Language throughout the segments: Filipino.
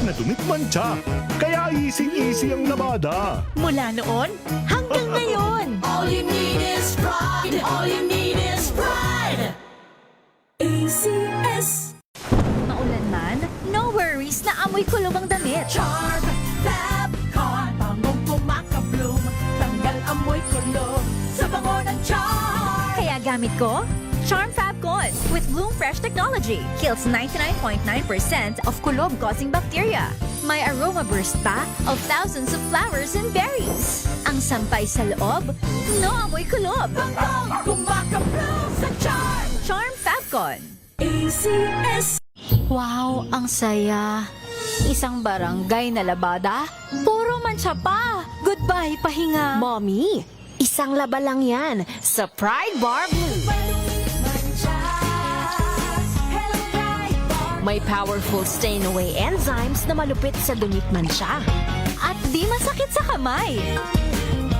na dumikmantsa. Kaya easy-easy ang labada. Mula noon hanggang ngayon. All you need is pride. All you need is pride. ACS. Maulan man, no worries na amoy kulog ang damit. Charm Fab Con. Bangong pumakabloom. Tanggal amoy kulog sa bango ng charm. Kaya gamit ko, Charm Fab Con with Bloom Fresh technology. Kills 99.9% of kulob-causing bacteria. May aroma burst pa of thousands of flowers and berries. Ang sampay sa loob, no amoy kulob. Bangong pumakabloom sa charm. Charm Fab Con. ACS. Wow, ang saya. Isang barangay na labada, puro mancha pa. Goodbye, pahinga. Mommy, isang laba lang yan sa Pride Bar Blue. May powerful stain-away enzymes na malupit sa dumit mansya. At di masakit sa kamay.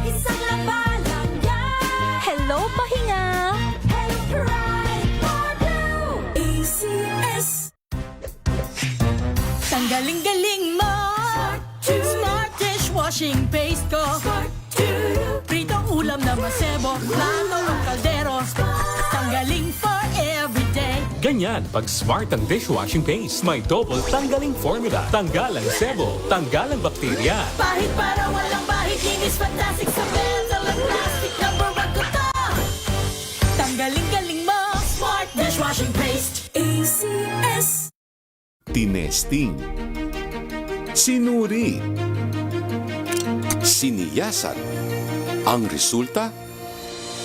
Isang laba lang yan. Hello, pahinga. Hello, Pride Bar Blue. ACS. Tanggaling-galing mo. Smart dishwashing paste ko. Pritong ulam na masebo. Plato ng kaldero. Tanggaling for everyday. Ganyan pag smart ang dishwashing paste. May double tanggaling formula. Tanggal ang sebo, tanggal ang bakterya. Pahit para walang bahid. Linis fantastic sa metal at plastic. Number one ko to. Tanggaling-galing mo. Smart dishwashing paste. ACS. Tinesting, sinuri, siniyasan. Ang resulta?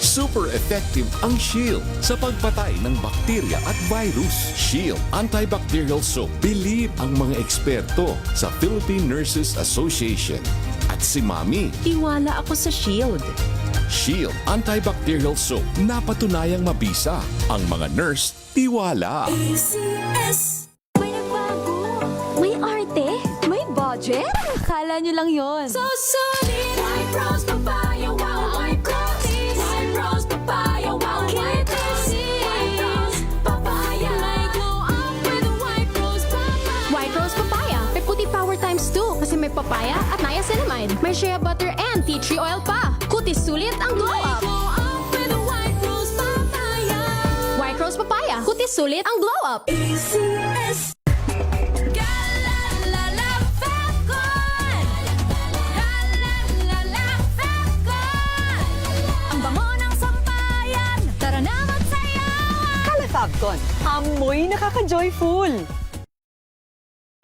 Super effective ang Shield sa pagpatay ng bakterya at virus. Shield Antibacterial Soap. Believe ang mga eksperto sa Philippine Nurses Association. At si Mami. Tiwala ako sa Shield. Shield Antibacterial Soap. Napatunayang mabisa. Ang mga nurse, tiwala. ACS. May nagbago. May arte. May budget. Kala nyo lang yon. So solid. White rose papaya. Wow, white rose. White rose papaya. Wow, white rose. White rose papaya. I glow up with a white rose papaya. White Rose Papaya. May puti power times 2 kasi may papaya at niacinamide. May shea butter and tea tree oil pa. Kutis sulit ang glow I up. glow up with a white rose papaya. White Rose Papaya. Kutis sulit ang glow up. ACS. Galalala Fabcon. Galalala Fabcon. Ang bango ng sampayan. Tara na magsayawan. Califabcon, amoy nakaka-joyful.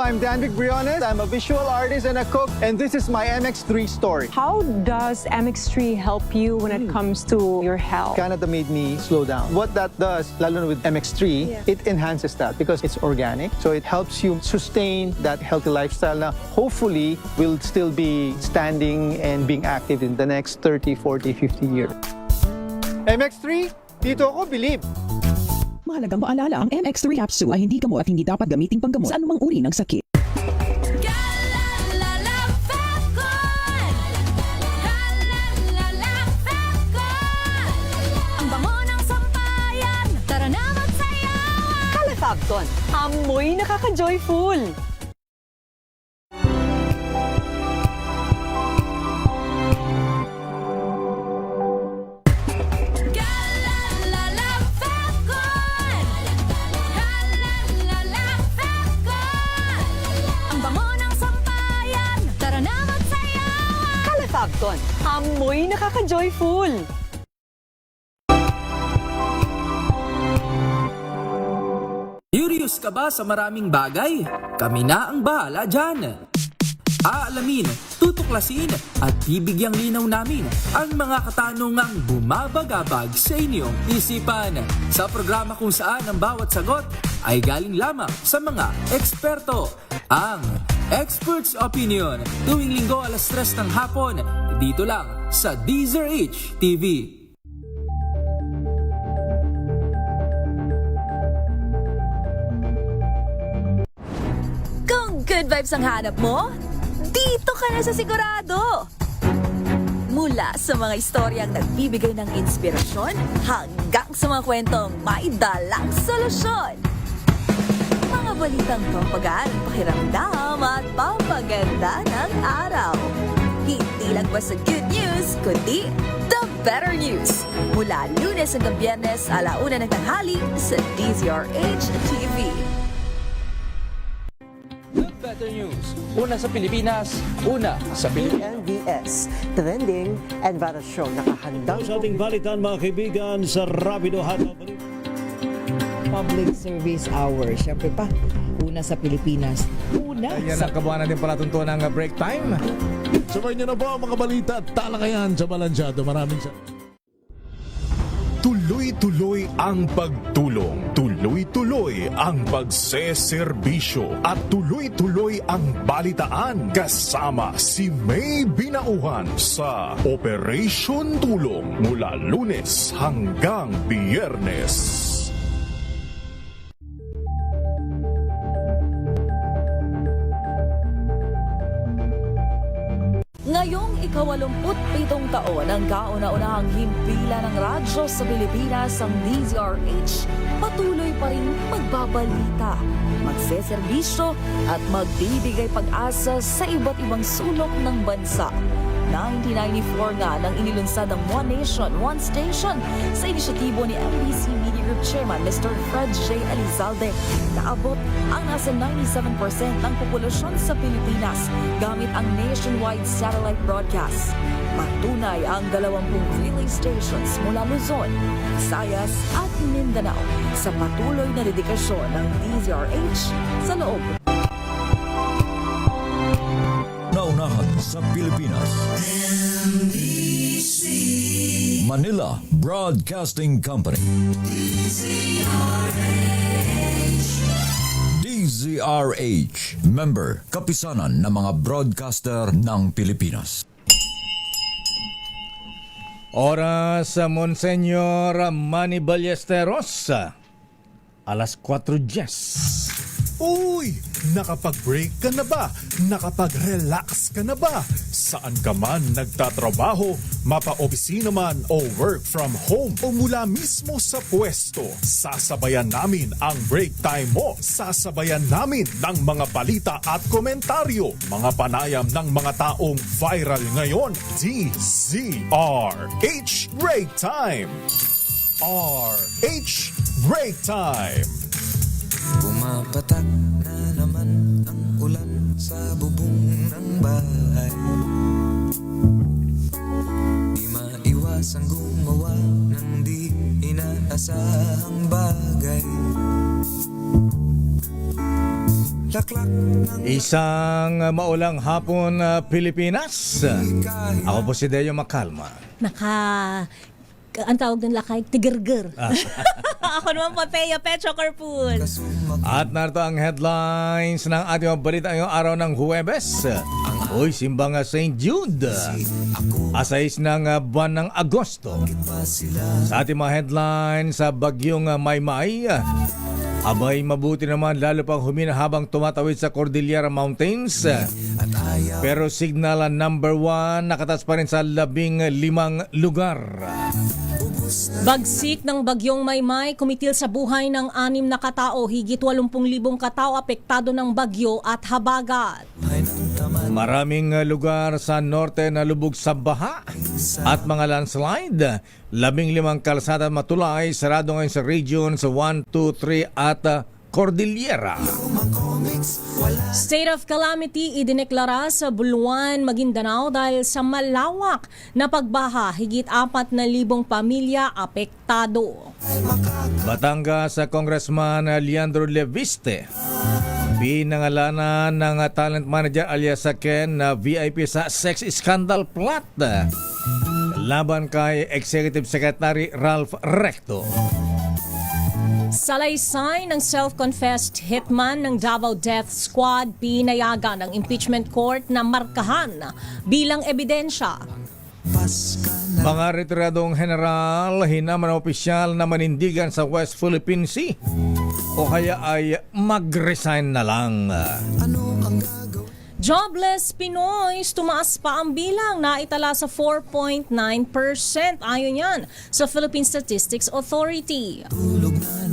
I'm Danvic Briones. I'm a visual artist and a cook, and this is my MX3 story. How does MX3 help you when it comes to your health? Canada made me slow down. What that does, lalo na with MX3, it enhances that because it's organic. So it helps you sustain that healthy lifestyle na hopefully will still be standing and being active in the next 30, 40, 50 years. MX3, dito ako, believe. Mahalagang paalala, ang MX3 capsule ay hindi gamot at hindi dapat gamiting panggamot sa anumang uri ng sakit. Galalala Fabcon. Galalala Fabcon. Ang bango ng sampayan. Tara na magsayawan. Califabcon, amoy nakaka-joyful. Galalala Fabcon. Galalala Fabcon. Ang bango ng sampayan. Tara na magsayawan. Califabcon, amoy nakaka-joyful. Curious ka ba sa maraming bagay? Kami na ang bahala dyan. Aalamin, tutuklasin at bibigyang linaw namin ang mga katanungang bumabagabag sa inyong isipan. Sa programa kung saan ang bawat sagot ay galing lamang sa mga eksperto. Ang Expert's Opinion, tuwing linggo alas 3 ng hapon, dito lang sa DZRH TV. Kung good vibes ang hanap mo, dito ka na sa sigurado. Mula sa mga istoryang nagbibigay ng inspirasyon hanggang sa mga kwentong may dalang solusyon. Mga balitang pampagaan, pakiramdam at magpapaganda ng araw. Hindi lang basta good news, kundi the better news. Mula Lunes hanggang Biyernes, 1:00 ng tanghali sa DZRH TV. Better news. Una sa Pilipinas, una sa Pilipinas. NBS, Trending and Viral Show. Nakahandang Sa ating balitan mga kaibigan sa Rapido Hataw. Public Service Hour. Siyempre pa, una sa Pilipinas. Una Yan ang kabuhanan din pala tuntunan ng break time. Sabay niyo na po ang mga balita at talakayan sa Balansyado. Maraming sa... Tuloy-tuloy ang pagtulong, tuloy-tuloy ang pagseserbisyo at tuloy-tuloy ang balitaan kasama si May Binauhan sa Operation Tulong mula Lunes hanggang Biyernes. Ngayong ika-87 taon ang kauna-unahang himpilan ng radyo sa Pilipinas ang DZRH, patuloy pa rin magbabalita, magseserbisyo at magbibigay pag-asa sa iba't ibang sulok ng bansa. 1994 nga nang inilunsad ang One Nation, One Station sa inisyatibo ni MBC Media Group Chairman Mr. Fred J. Elizalde. Naabot ang nasa 97% ng populasyon sa Pilipinas gamit ang nationwide satellite broadcast. Patunay ang 20 relay stations mula Luzon, Visayas at Mindanao sa patuloy na dedikasyon ng DZRH sa loob. Naunahan sa Pilipinas. Manila Broadcasting Company. DZRH. Member, kapisanan ng mga broadcaster ng Pilipinas. Oras sa Monsenyor Manny Ballesteros. Alas 4:10. Uy! Nakapag-break ka na ba? Nakapag-relax ka na ba? Saan ka man nagtatrabaho, mapa-opisina man o work from home o mula mismo sa pwesto, sasabayan namin ang break time mo. Sasabayan namin ng mga balita at komentaryo, mga panayam ng mga taong viral ngayon. DZRH Break Time! RH Break Time! Pumapatak na naman ang ulan sa bubong ng bahay. Di maiwasang gumawa ng di inaasahang bagay. Isang maulang hapon, Pilipinas. Ako po si Deo Macalma. Ang tawag ng lakay, tigirgir. Ako naman po, Thea Petro Carpool. At narito ang headlines ng ating mga balita ngayong araw ng Huwebes. Uy, simbang St. Jude. Asais ng buwan ng Agosto. Sa ating mga headlines sa bagyong Maymay, abay mabuti naman lalo pang humina habang tumatawid sa Cordillera Mountains. Pero signal number 1 nakatas pa rin sa 15 lugar. Bagsik ng bagyong Maymay, kumitil sa buhay ng 6 na katao, higit 80,000 katao apektado ng bagyo at habagat. Maraming lugar sa norte na lubog sa baha at mga landslide. 15 kalsada matulay, sarado ngayon sa region sa 1, 2, 3 at Cordillera. State of calamity idineklara sa Buluan, Maguindanao dahil sa malawak na pagbaha, higit 4,000 pamilya apektado. Batangas sa Congressman Leandro Leviste. Pinangalanan ng talent manager alias sa Ken na VIP sa sex scandal plot laban kay Executive Secretary Ralph Recto. Salaysay ng self-confessed hitman ng Davao Death Squad, pinayagan ng impeachment court na markahan bilang ebidensya. Mga retiradong general, hinaman ng opisyal na manindigan sa West Philippine Sea o kaya ay mag-resign na lang. Jobless Pinoys, tumaas pa ang bilang, naitala sa 4.9%. Ayon yan sa Philippine Statistics Authority.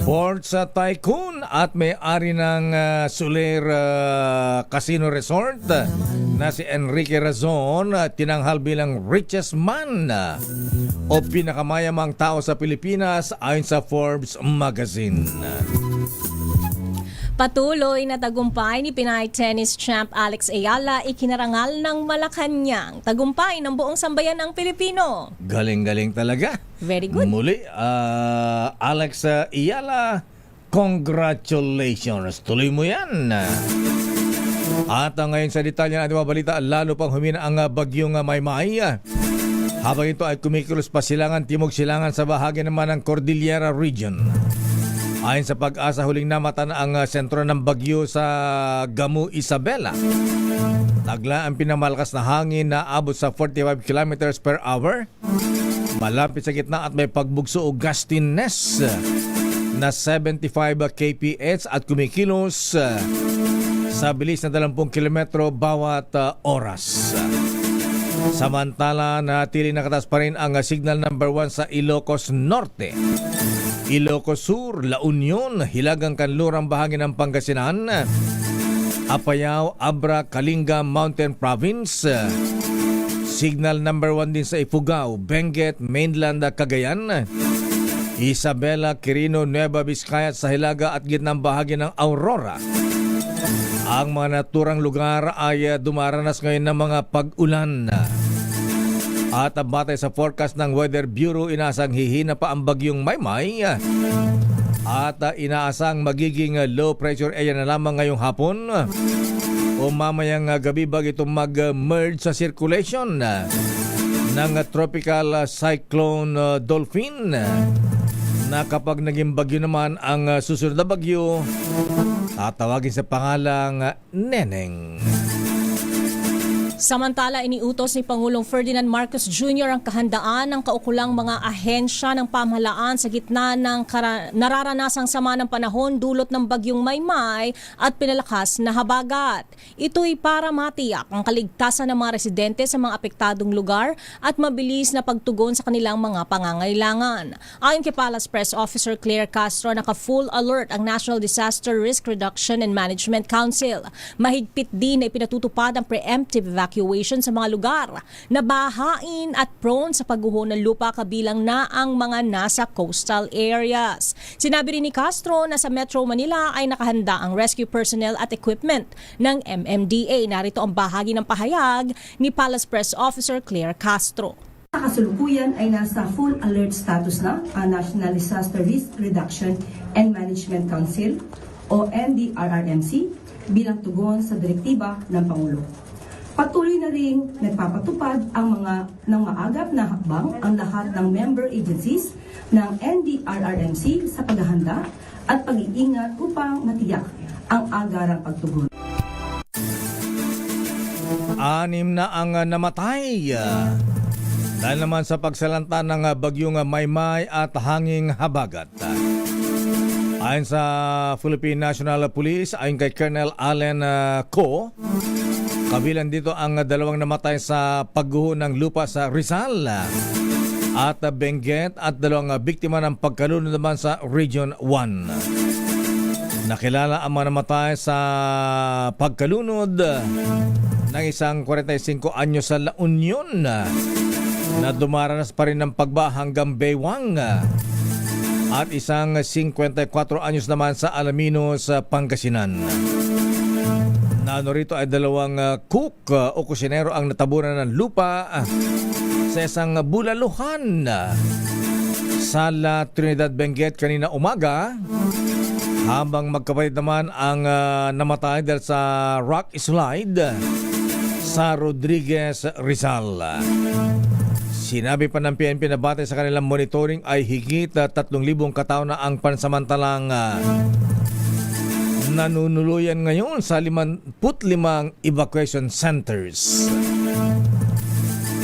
Sports tycoon at may-ari ng Soler Casino Resort na si Enrique Razon, tinanghal bilang richest man o pinakamayamang tao sa Pilipinas ayon sa Forbes magazine. Patuloy na tagumpay ni Pinay tennis champ Alex Ayala ikinarangal ng Malacanang. Tagumpay ng buong sambayan ng Pilipino. Galing-galing talaga. Very good. Muli, Alex Ayala, congratulations. Tuloy mo yan. At ngayon sa detalye ng ating mga balita, lalo pang humina ang bagyong Maymay. Habang ito ay kumikilos pa silangan, timog silangan sa bahagi naman ng Cordillera Region. Ayon sa Pag-asa, huling namatan ang sentro ng bagyo sa Gamu, Isabela. Tagla ang pinamalakas na hangin na abot sa 45 kilometers per hour. Malapit sa gitna at may pagbugso o gustiness na 75 kph at kumikilos sa bilis na 20 kilometro bawat oras. Samantala, natili nakatas pa rin ang signal number 1 sa Ilocos Norte, Ilocos Sur, La Union, Hilagang Kanlurang bahagi ng Pangasinan, Apayao, Abra, Kalinga, Mountain Province. Signal number 1 din sa Ifugao, Benguet, Mainland, Cagayan, Isabela, Quirino, Nueva Vizcaya sa hilaga at gitnang bahagi ng Aurora. Ang mga naturang lugar ay dumaranas ngayon ng mga pag-ulan. At batay sa forecast ng Weather Bureau, inaasang hihina pa ang bagyong Maymay at inaasang magiging low pressure area na lamang ngayong hapon o mamayang gabi bago itong mag-merge sa circulation ng tropical cyclone Dolphin na kapag naging bagyo naman ang susunod na bagyo, tatawagin sa pangalang Neneng. Samantala, iniutos ni Pangulong Ferdinand Marcos Jr. ang kahandaan ng kaukulang mga ahensya ng pamahalaan sa gitna ng nararanasang sama ng panahon dulot ng bagyong Maymay at pinalakas na habagat. Ito'y para matiyak ang kaligtasan ng mga residente sa mga apektadong lugar at mabilis na pagtugon sa kanilang mga pangangailangan. Ayon kay Palace Press Officer Claire Castro, naka-full alert ang National Disaster Risk Reduction and Management Council. Mahigpit din na ipinatutupad ang preemptive evacuation sa mga lugar na bahain at prone sa pagguho ng lupa, kabilang na ang mga nasa coastal areas. Sinabi rin ni Castro na sa Metro Manila ay nakahanda ang rescue personnel at equipment ng MMDA. Narito ang bahagi ng pahayag ni Palace Press Officer Claire Castro. Sa kasalukuyan ay nasa full alert status na ang National Disaster Risk Reduction and Management Council o NDRRMC bilang tugon sa direktiba ng Pangulo. Patuloy na rin nagpapatupad ang ng maagap na hakbang ang lahat ng member agencies ng NDRRMC sa paghahanda at pag-iingat upang matiyak ang agarang pagtugon. 6 na ang namatay dahil naman sa pagsalanta ng bagyong Maymay at hanging habagat. Ayon sa Philippine National Police, ayon kay Colonel Allen Co, kabilang dito ang 2 namatay sa pagguho ng lupa sa Rizal at Benguet at 2 biktima ng pagkalunod naman sa Region 1. Nakilala ang mga namatay sa pagkalunod ng isang 45 anyo sa La Union na dumaranas pa rin ng pagbaha hanggang Baywang at isang 54 anyos naman sa Alaminos, Pangasinan. Rito ay 2 cook o kusinero ang natabunan ng lupa sa isang bulaluhan sa La Trinidad, Benguet kanina umaga, habang magkapatid naman ang namatay dahil sa rock slide sa Rodriguez, Rizal. Sinabi pa ng PNP na batay sa kanilang monitoring ay higit 3,000 katao na ang pansamantalang nanunuluyan ngayon sa 55 evacuation centers.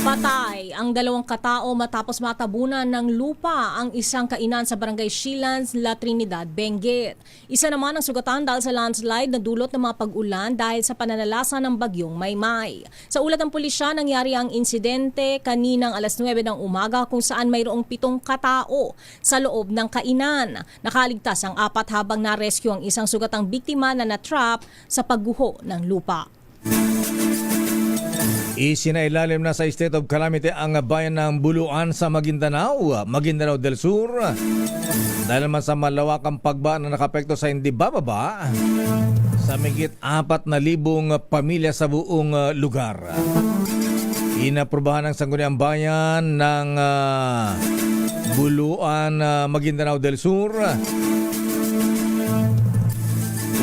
Patay ang 2 katao matapos matabunan ng lupa ang isang kainan sa barangay Shilans, La Trinidad, Benguet. Isa naman ang sugatan dahil sa landslide na dulot ng mga pag-ulan dahil sa pananalasa ng bagyong Maymay. Sa ulat ng pulisya, nangyari ang insidente kaninang alas 9 ng umaga kung saan mayroong 7 katao sa loob ng kainan. Nakaligtas ang 4 habang na-rescue ang isang sugatang biktima na natrap sa pagguho ng lupa. Isinailalim na sa state of calamity ang bayan ng Buluan sa Maguindanao, Maguindanao del Sur. Dahil naman sa malawakang pagba na nakapekto sa hindi bababa sa migit 4,000 pamilya sa buong lugar. Inaprubahan ng Sangguniang Bayan ng Buluan, Maguindanao del Sur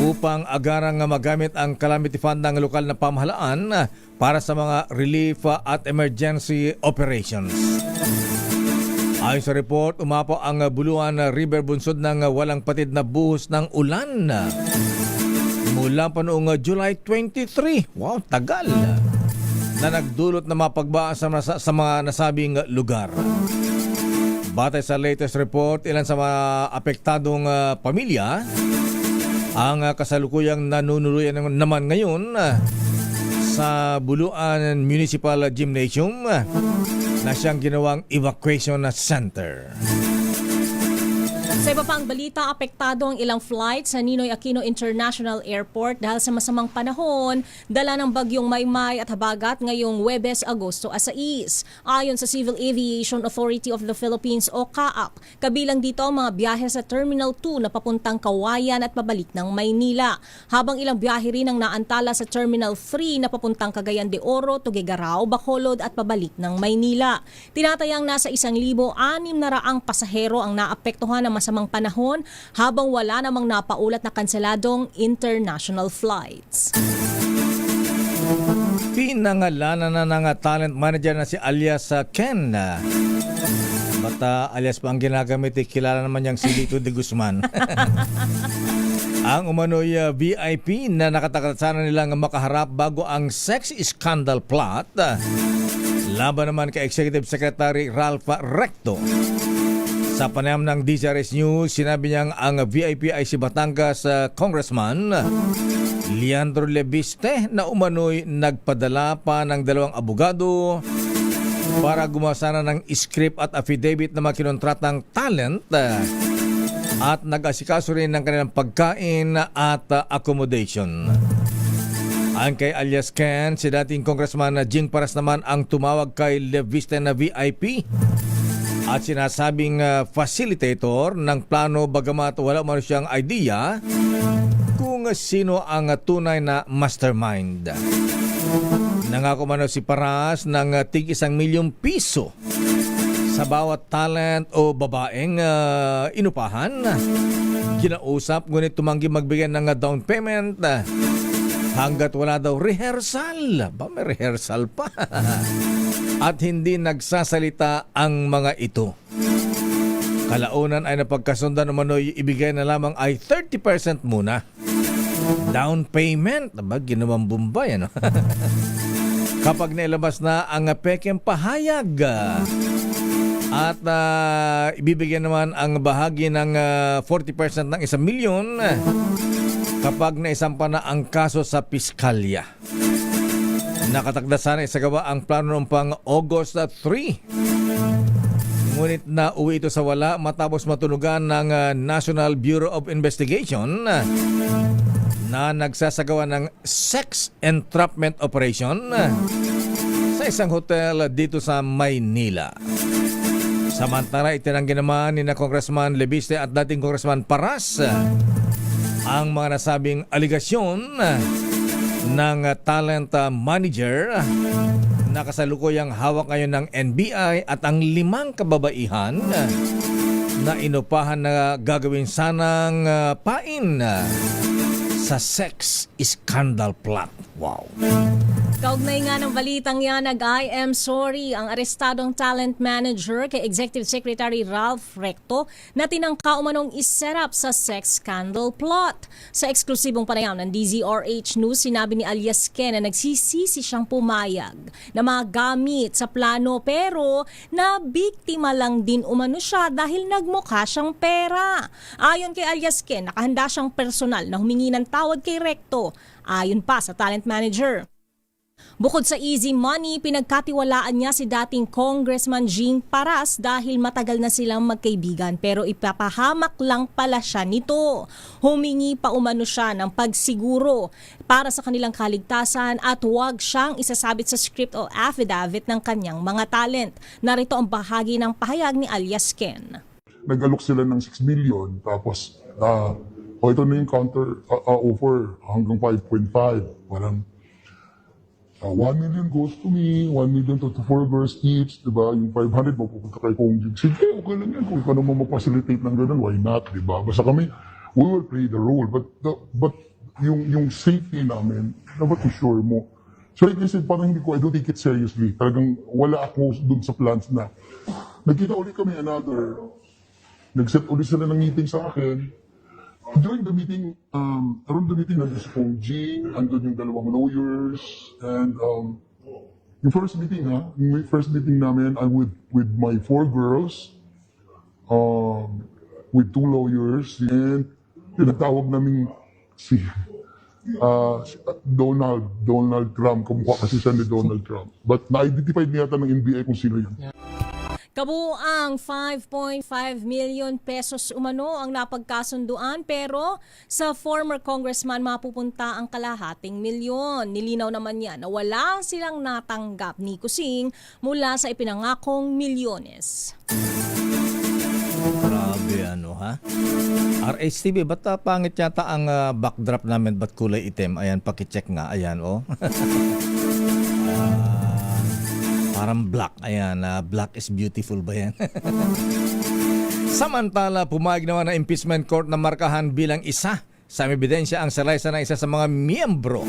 upang agarang magamit ang calamity fund ng lokal na pamahalaan para sa mga relief at emergency operations. Ayon sa report, umapo ang Buluan River bunsod ng walang patid na buhos ng ulan mula pa noong July 23. Wow, tagal! Na nagdulot na mapagba sa mga nasabing lugar. Batay sa latest report, ilan sa mga apektadong pamilya ang kasalukuyang nanunuluyan naman ngayon sa Buluan Municipal Gymnasium na siyang ginawang evacuation center. Sa iba pang balita, apektado ang ilang flight sa Ninoy Aquino International Airport dahil sa masamang panahon, dala ng bagyong Maymay at habagat ngayong Huwebes, Agosto 6. Ayon sa Civil Aviation Authority of the Philippines o CAAP, kabilang dito ang mga biyahe sa Terminal 2 na papuntang Kawayan at pabalik ng Maynila. Habang ilang biyahe rin ang naantala sa Terminal 3 na papuntang Cagayan de Oro, Tuguegarao, Bacolod at pabalik ng Maynila. Tinatayang nasa 1,600 pasahero ang naapektuhan ng masamang panahon habang wala namang napaulat na kanseladong international flights. Pinangalanan na ng talent manager na si alias Ken. Bata alias pa ang ginagamit, kilala naman niyang si Lito de Guzman. Ang umano'y VIP na nakatakasana nilang makaharap bago ang sex scandal plot laban naman kay Executive Secretary Ralph Recto. Sa panayam ng DZRH News, sinabi niyang ang VIP ay si Batangas Congressman Leandro Lebiste na umano'y nagpadala pa ng 2 abogado para gumasana ng script at affidavit na makinuntratang talent at nag-asikaso rin ng kanilang pagkain at accommodation. Ang kay alias Ken, si dating Congressman Jing Paras naman ang tumawag kay Lebiste na VIP at sinasabing facilitator ng plano bagamat wala man siyang idea kung sino ang tunay na mastermind. Nangako man si Paras ng tig 1 milyong piso sa bawat talent o babaeng inupahan. Kinausap ngunit tumanggi magbigay ng down payment hanggat wala daw rehearsal. Ba, may rehearsal pa. At hindi nagsasalita ang mga ito. Kalaunan ay napagkasundan umano'y ibigay na lamang ay 30% muna. Down payment. Aba, ginawang Bombay, ano? Kapag nailabas na ang pekeng pahayag at ibibigyan naman ang bahagi ng 40% ng 1 milyon kapag naisampa na ang kaso sa piskalya. Nakatakda sana isagawa ang plano noong pang August 3. Ngunit nauwi ito sa wala matapos matunugan ng National Bureau of Investigation na nagsasagawa ng sex entrapment operation sa isang hotel dito sa Maynila. Samantala, itinanggi naman ni na Congressman Lebiste at dating Congressman Paras ang mga nasabing aligasyon ng talent manager na kasalukuyang hawak ngayon ng NBI at ang 5 kababaihan na inupahan na gagawin sanang pain sa sex scandal plot. Wow. Kaugnay nga ng balitang yan, nag-I am sorry ang arestadong talent manager kay Executive Secretary Ralph Recto na tinangka umanong iset up sa sex scandal plot. Sa eksklusibong panayam ng DZRH News, sinabi ni alias Ken na nagsisisi siyang pumayag na magamit sa plano pero na biktima lang din umano siya dahil nagmukha siyang pera. Ayon kay alias Ken, nakahanda siyang personal na humingi ng tawad kay Recto. Ayon pa sa talent manager. Bukod sa easy money, pinagkatiwalaan niya si dating Congressman Jing Paras dahil matagal na silang magkaibigan pero ipapahamak lang pala siya nito. Humingi pa umano siya ng pagsiguro para sa kanilang kaligtasan at huwag siyang isasabit sa script o affidavit ng kanyang mga talent. Narito ang bahagi ng pahayag ni alias Ken. Nag-alok sila ng 6 million tapos ito na yung counter offer hanggang 5.5. Parang 1 million goes to me, 1 million to 4 girls each, diba? Yung 500 mapupunta kay Kong Jing. Sige, okay lang yan. Kung ka naman mapacilitate ng ganun, why not, diba? Basta kami, we will play the role. But yung safety namin, dapat i-sure mo. So like I said, parang I don't take it seriously. Talagang wala ako dun sa plans na. Nagkita ulit kami nag-set ulit sila ng meeting sa akin. During the meeting, around the meeting, nandun si Kong Jing, andun yung dalawang lawyers, and yung first meeting namin, I'm with my 4 girls, with 2 lawyers, and tinatawag namin si Donald Trump, kamukha kasi siya ni Donald Trump. But na-identify niya yata ng NBI kung sino yun. Kabuang 5.5 million pesos umano ang napagkasunduan pero sa former congressman mapupunta ang kalahating milyon. Nilinaw naman niya na wala silang natanggap ni Kusing mula sa ipinangakong milyones. Grabe ha? RHTV, ba't pangit yata ang backdrop namin, ba't kulay itim? Ayan, pakicheck nga. Ayan, parang black. Ayan, black is beautiful ba yan? Samantala, pumayag naman ng impeachment court na markahan bilang isa sa ebidensya ang salaysa ng isa sa mga miyembro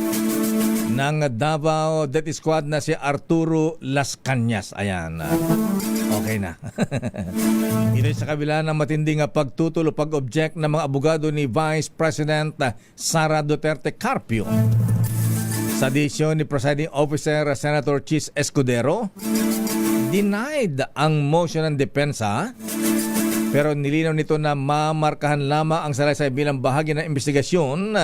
ng Davao Death Squad na si Arturo Las Cañas. Ayan, okay na. Ito sa kabila ng matinding pagtutulo pag-object ng mga abogado ni Vice President Sara Duterte Carpio. Sa desisyon ni Presiding Officer Senator Chis Escudero, denied ang motion ng depensa pero nilinaw nito na mamarkahan lamang ang salaysay bilang bahagi ng investigasyon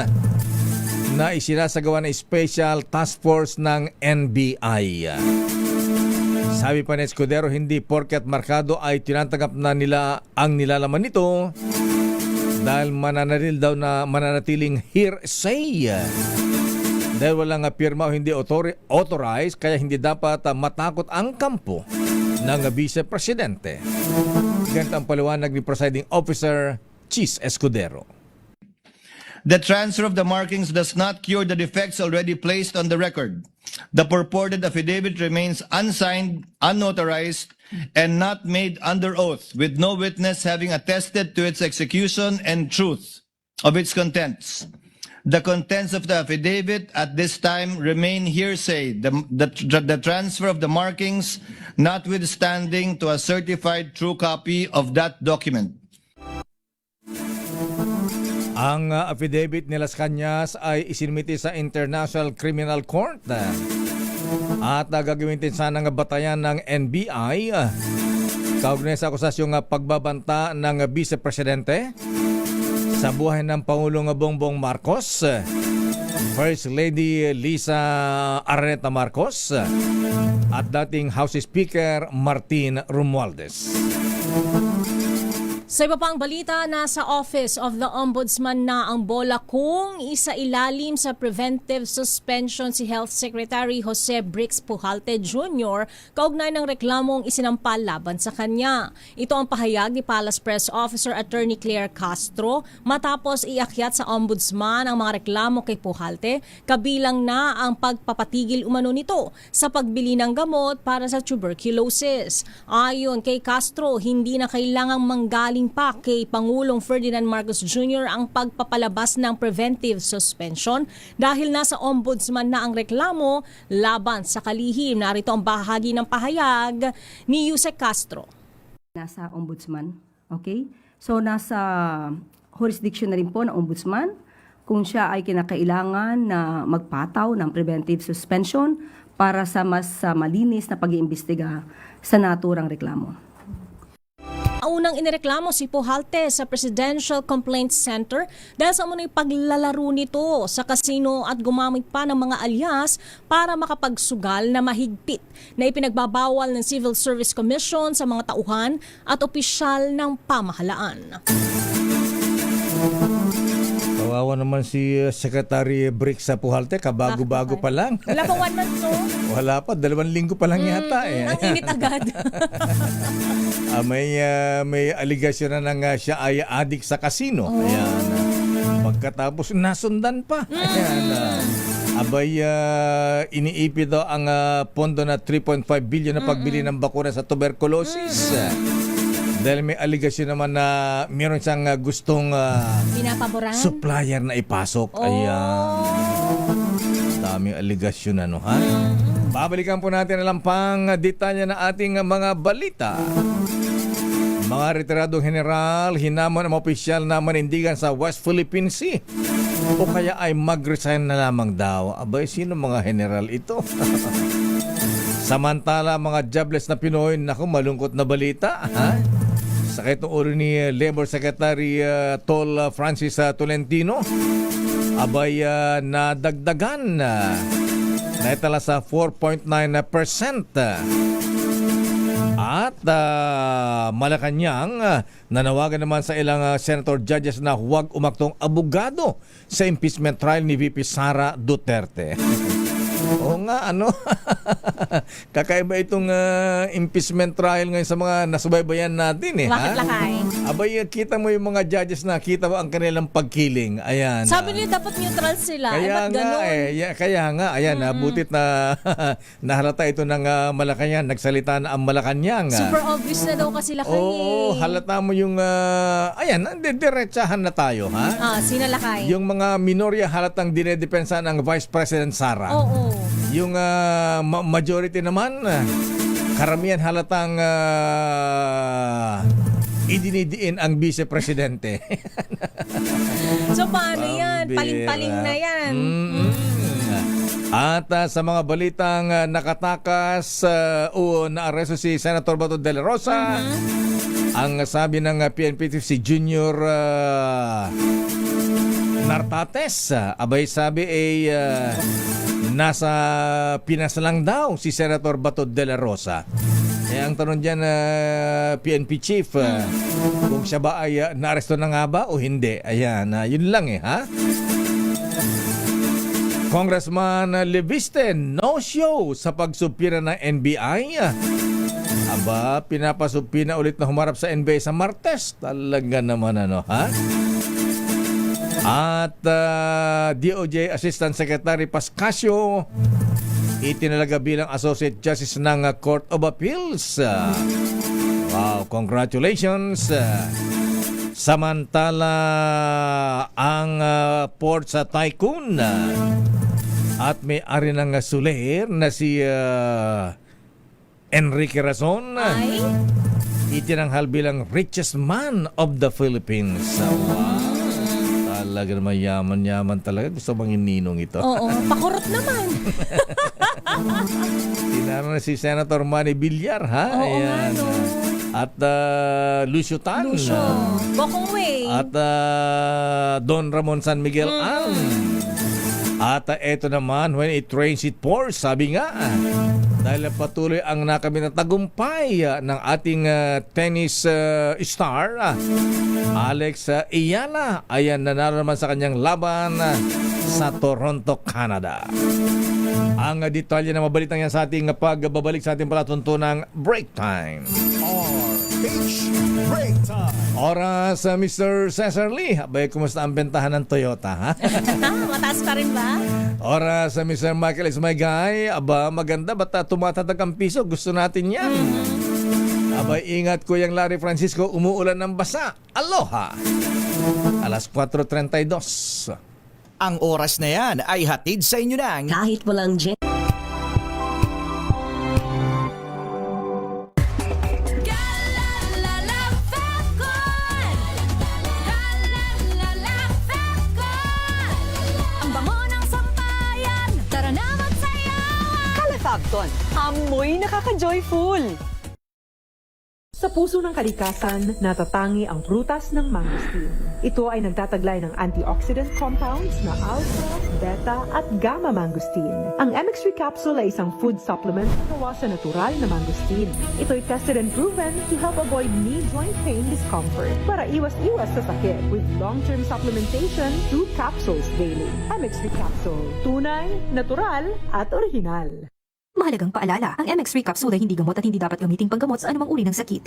na isinasagawa ng Special Task Force ng NBI. Sabi pa ni Escudero, hindi porket markado ay tinatanggap na nila ang nilalaman nito dahil mananatiling hearsay. Dahil walang pirma o hindi authorized, kaya hindi dapat matakot ang kampo ng Vice Presidente. Ganito ang paliwanag ni Presiding Officer Chis Escudero. The transfer of the markings does not cure the defects already placed on the record. The purported affidavit remains unsigned, unauthorized, and not made under oath, with no witness having attested to its execution and truth of its contents. The contents of the affidavit at this time remain hearsay. The transfer of the markings notwithstanding to a certified true copy of that document. Ang affidavit ni Las Cañas ay isinimiti sa International Criminal Court at gagamitin sana ng batayan ng NBI kaugnay sa akusasyong pagbabanta ng Vice Presidente sa buhay ng Pangulong Bongbong Marcos, First Lady Lisa Araneta Marcos at dating House Speaker Martin Romualdez. Sa iba pang balita, nasa Office of the Ombudsman na ang bola kung isailalim sa preventive suspension si Health Secretary Jose Brix Pujalte Jr. kaugnay ng reklamong isinampal laban sa kanya. Ito ang pahayag ni Palace Press Officer Attorney Claire Castro matapos iakyat sa Ombudsman ang mga reklamo kay Pujalte, kabilang na ang pagpapatigil umano nito sa pagbili ng gamot para sa tuberculosis. Ayon kay Castro, hindi na kailangang manggaling Ibinaling pa kay Pangulong Ferdinand Marcos Jr. ang pagpapalabas ng preventive suspension dahil nasa ombudsman na ang reklamo laban sa kalihim. Narito ang bahagi ng pahayag ni Yusek Castro. Nasa ombudsman, okay? So nasa jurisdiction na rin po ng ombudsman kung siya ay kinakailangan na magpataw ng preventive suspension para sa mas malinis na pag-iimbestiga sa naturang reklamo. Unang inireklamo si Pujalte sa Presidential Complaint Center dahil sa umunay paglalaro nito sa kasino at gumamit pa ng mga alias para makapagsugal na mahigpit na ipinagbabawal ng Civil Service Commission sa mga tauhan at opisyal ng pamahalaan. Kawawa naman si Secretary Brick sa Pujalte, kabago-bago pa lang. Wala pa 1 month, no? Wala pa, 2 linggo pa lang yata. Ang init agad. May aligasyon na ng siya ay adik sa kasino. Ayan. Pagkatapos nasundan pa. Ayan. Iniipit daw ang pondo na 3.5 billion na pagbili ng bakuna sa tuberculosis. Dahil may aligasyon naman na meron siyang gustong pinapaboran? Supplier na ipasok. Ayan. Daming aligasyon ano, ha? Babalikan po natin ang pang detalye na ating mga balita. Mga retiradong general, hinamon ang opisyal na manindigan sa West Philippine Sea. O kaya ay mag-resign na lamang daw. Abay, sino mga general ito? Samantala, mga jobless na Pinoy, naku, malungkot na balita, ha? Sakit ng ulo ni Labor Secretary Tol Francis Tolentino. Abay, nadagdagan naitala sa 4.9%. At Malacanang, nanawagan naman sa ilang senator judges na huwag umaktong abogado sa impeachment trial ni VP Sara Duterte. Oo nga, ano? Kakaiba itong impeachment trial ngayon sa mga nasubaybayan natin, eh. Bakit lakay? Abay, kita mo yung mga judges na kita mo ang kanilang pagkiling. Ayan. Sabi nila dapat neutral sila. Kaya ba't nga, ganun? kaya nga, ayan, butit na nahalata ito ng Malacanang, nagsalita na ang Malacanang. Super obvious na daw kasi lakay. Oo, halata mo yung, ayan, diretsahan na tayo, ha? Sino lakay? Yung mga minorya halatang dinedepensa ng Vice President Sara. Oo. Yung majority naman, karamihan halatang idinidiin ang Vice Presidente. So paano yan? Paling-paling na yan. At sa mga balitang nakatakas o naaresto si Senator Bato de la Rosa, ang sabi ng PNP si Junior Nartates, abay sabi ay nasa Pinas lang daw si Senator Bato de la Rosa. Eh, ang tanong dyan, PNP Chief, kung siya ba ay naaresto na nga ba o hindi? Ayan, yun lang ha? Congressman Leviste, no show sa pagsupira ng NBI. Aba, pinapasupina ulit na humarap sa NBI sa Martes. Talaga naman ha? At DOJ Assistant Secretary Pascasio itinalaga bilang Associate Justice ng Court of Appeals. Wow, congratulations. Samantala, ang port sa Tycoon at may-ari ng Soler na si Enrique Razon itinanghal bilang richest man of the Philippines. Wow. Talaga naman yaman talaga. Gusto bang ninong ito? Oo, pakurot naman. Tinaro na si Senator Manny Villar, ha? Oo, ayan. ano. At Lucio Tan. Bokong Way. At Don Ramon San Miguel Ang. At eto naman, when it rains it pours, sabi nga. Dahil patuloy ang nakamit na tagumpay ng ating tennis star, Alex Iyala. Ayan, nanalo naman sa kanyang laban sa Toronto, Canada. Ang detalye na mabalitang yan sa ating pagbabalik sa ating palatuntunang break time. Break time. Oras, Mr. Cesar Lee. Abay, kumusta ang bentahan ng Toyota, ha? Mataas pa rin ba? Oras, Mr. Michael is my guy. Aba, maganda. Ba't tumatatag ang piso? Gusto natin yan. Abay, ingat Kuyang Larry Francisco, umuulan ng basa. Aloha! Alas 4:32. Ang oras na yan ay hatid sa inyo ng Kahit walang jet. Ang bango ng sampayan, tara na magsayawan. Calefabcon, amoy nakaka-joyful. Sa puso ng kalikasan, natatangi ang prutas ng mangosteen. Ito ay nagtataglay ng antioxidant compounds na alpha, beta at gamma mangosteen. Ang MX3 capsule ay isang food supplement na gawa sa natural na mangosteen. Ito ay tested and proven to help avoid knee joint pain discomfort para iwas-iwas sa sakit with long-term supplementation 2 capsules daily. MX3 capsule, tunay, natural at original. Mahalagang paalala, ang MX3 capsule ay hindi gamot at hindi dapat gamiting panggamot sa anumang uri ng sakit.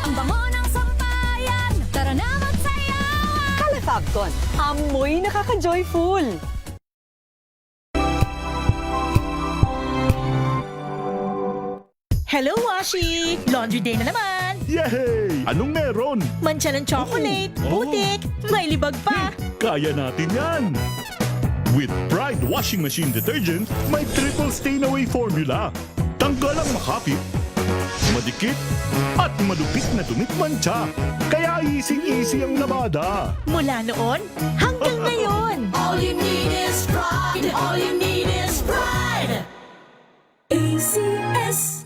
Ang bango ng sampayan, tara na magsayawan. Calefabcon, amoy nakaka-joyful. Hello, Washi! Laundry day na naman! Yay! Anong meron? Mancha ng chocolate, Oh. putik, may libag pa! Kaya natin yan! With Pride Washing Machine Detergent, may triple stain-away formula. Tanggal ang makapit, madikit, at madupit na dumit mancha. Kaya easy-easy ang labada. Mula noon hanggang ngayon! All you need is pride. All you need is pride. ACS.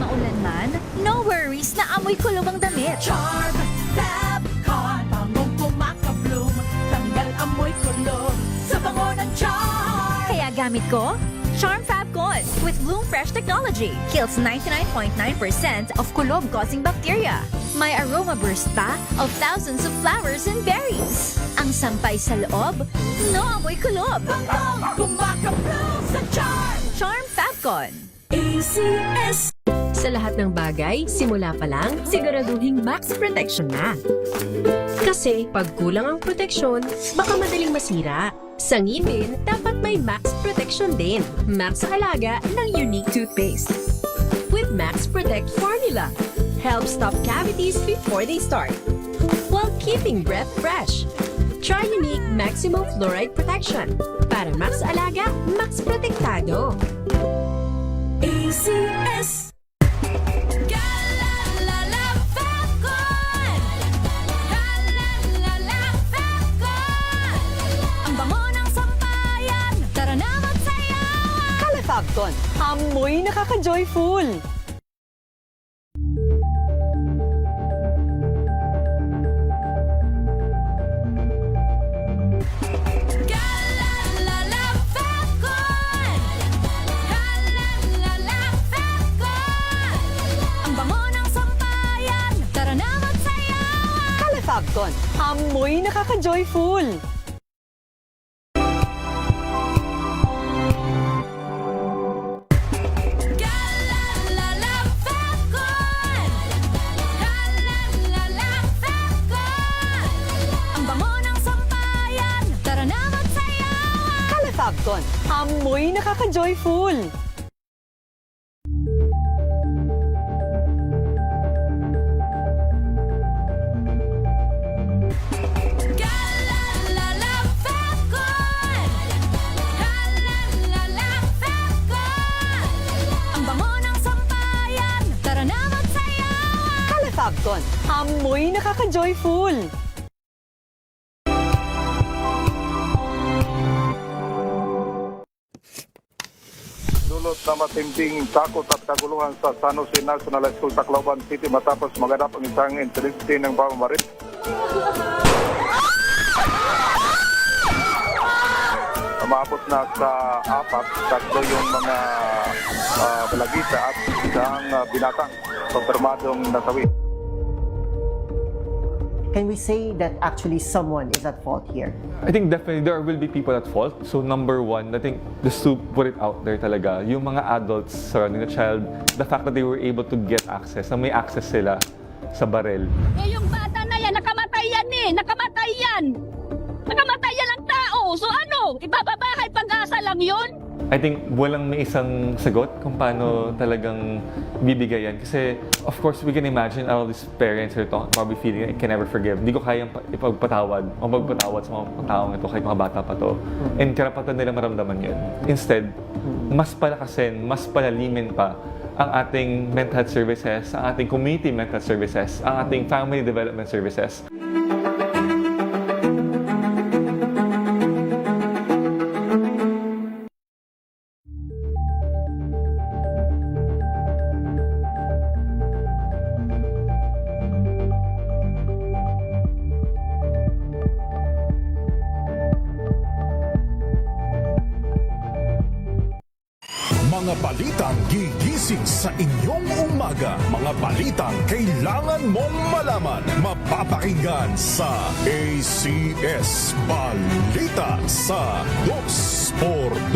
Maulan man, no worries na amoy kulob ang damit. Charm Fabcon. Bangong kumakabloom. Tanggal amoy kulob sa bango ng charm. Kaya gamit ko, Charm Fabcon with Bloom Fresh Technology. Kills 99.9% of kulob-causing bacteria. May aroma burst pa of thousands of flowers and berries. Ang sampay sa loob, no amoy kulob. Bangong kumakabloom sa charm. Charm Fabcon. ACS. Sa lahat ng bagay, simula pa lang, siguraduhing max protection na. Kasi pag kulang ang proteksyon, baka madaling masira. Sa ngipin, dapat may max protection din. Max sa alaga ng unique toothpaste. With Max Protect Formula, help stop cavities before they start, while keeping breath fresh. Try unique maximum fluoride protection. Para max alaga, max protektado. ACS. Ang bango ng sampayan, tara na magsayawan. Calefabcon, amoy nakaka-joyful. Ang bango ng sampayan, tara na magsayawan. Calefabcon, amoy nakaka-joyful. Ang bango ng sampayan, tara na magsayawan. Calefabcon, amoy nakaka-joyful. Ang bango ng sampayan, tara na magsayawan. Calefabcon, amoy nakaka-joyful. Dulot na matinding takot at kaguluhan sa San Jose National School, Tacloban City matapos maganap ang isang insidente ng pamamaril. Umabot na sa 4, tatlo yung mga balagita at isang binatang konfirmadong nasawi. Can we say that actually someone is at fault here? I think definitely there will be people at fault. So number one, I think just to put it out there talaga, yung mga adults surrounding the child, the fact that they were able to get access, na may access sila sa barel. Eh, yung bata na yan, nakamatay yan eh! Nakamatay yan! Nakamatay yan ang tao! So ano I think walang may isang sagot kung paano talagang bibigay yan. Kasi, of course, we can imagine all these parents are probably feeling I can never forgive. Hindi ko kayang ipagpatawad o magpatawad sa mga taong ito kahit mga bata pa to. And karapatan nila maramdaman yun. Instead, mas palakasin, mas palalimin pa ang ating mental health services, ang ating community mental health services, ang ating family development services. Mga balitang gigising sa inyong umaga. Mga balitang kailangan mong malaman. Mapapakinggan sa ACS Balita sa 2x2.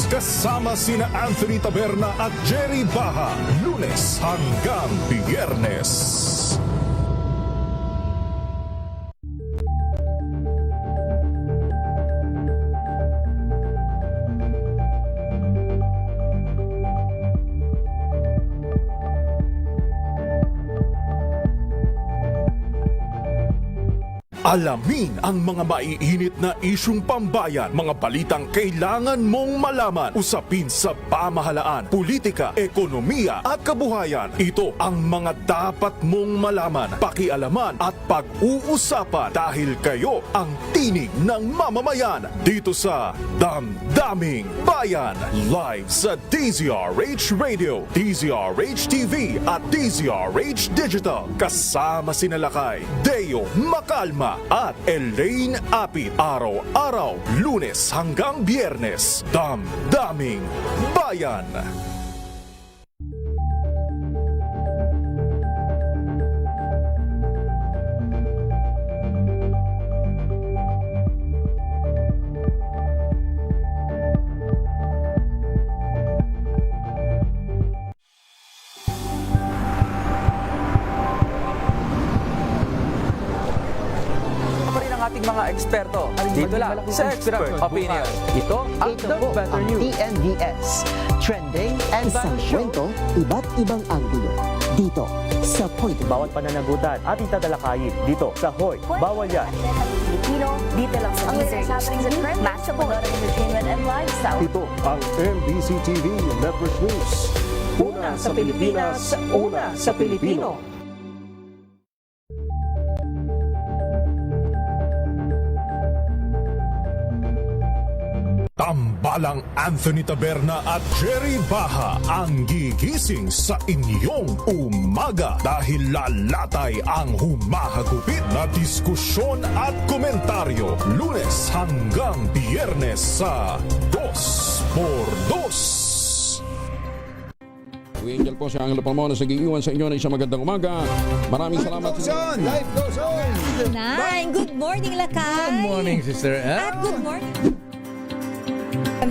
Kasama sina Anthony Taberna at Jerry Baha. Lunes hanggang Biyernes. Alamin ang mga maiinit na isyung pambayan, mga balitang kailangan mong malaman, usapin sa pamahalaan, politika, ekonomiya at kabuhayan. Ito ang mga dapat mong malaman, pakialaman at pag-uusapan dahil kayo ang tinig ng mamamayan dito sa Damdaming Bayan. Live sa DZRH Radio, DZRH TV at DZRH Digital. Kasama sina Lakay, Deo Macalma at Elaine Apit. Araw-araw, Lunes hanggang Biyernes. Damdaming Bayan. Ating mga eksperto dito lang sa Expert Opinion. Ito ang The Better News. TNVS. Trending and isang kwento, iba't ibang anggulo. Dito sa Point. Bawat pananagutan ating tatalakayin dito sa Hoy, Bawal Yan. Filipino, dito lang sa DZRH. Match up entertainment and lifestyle. Ito ang MBC TV Network News. Una sa Pilipinas, una sa Pilipino. Tambalang Anthony Taberna at Jerry Baha ang gigising sa inyong umaga dahil lalatay ang humahagupit na diskusyon at komentaryo. Lunes hanggang Biyernes sa 2x2. Angel po si Angelo Palmona sa giiwan sa inyo ng isang magandang umaga. Maraming salamat. Life goes on! Nine, good morning, Lakay! Good morning, Sister At good morning.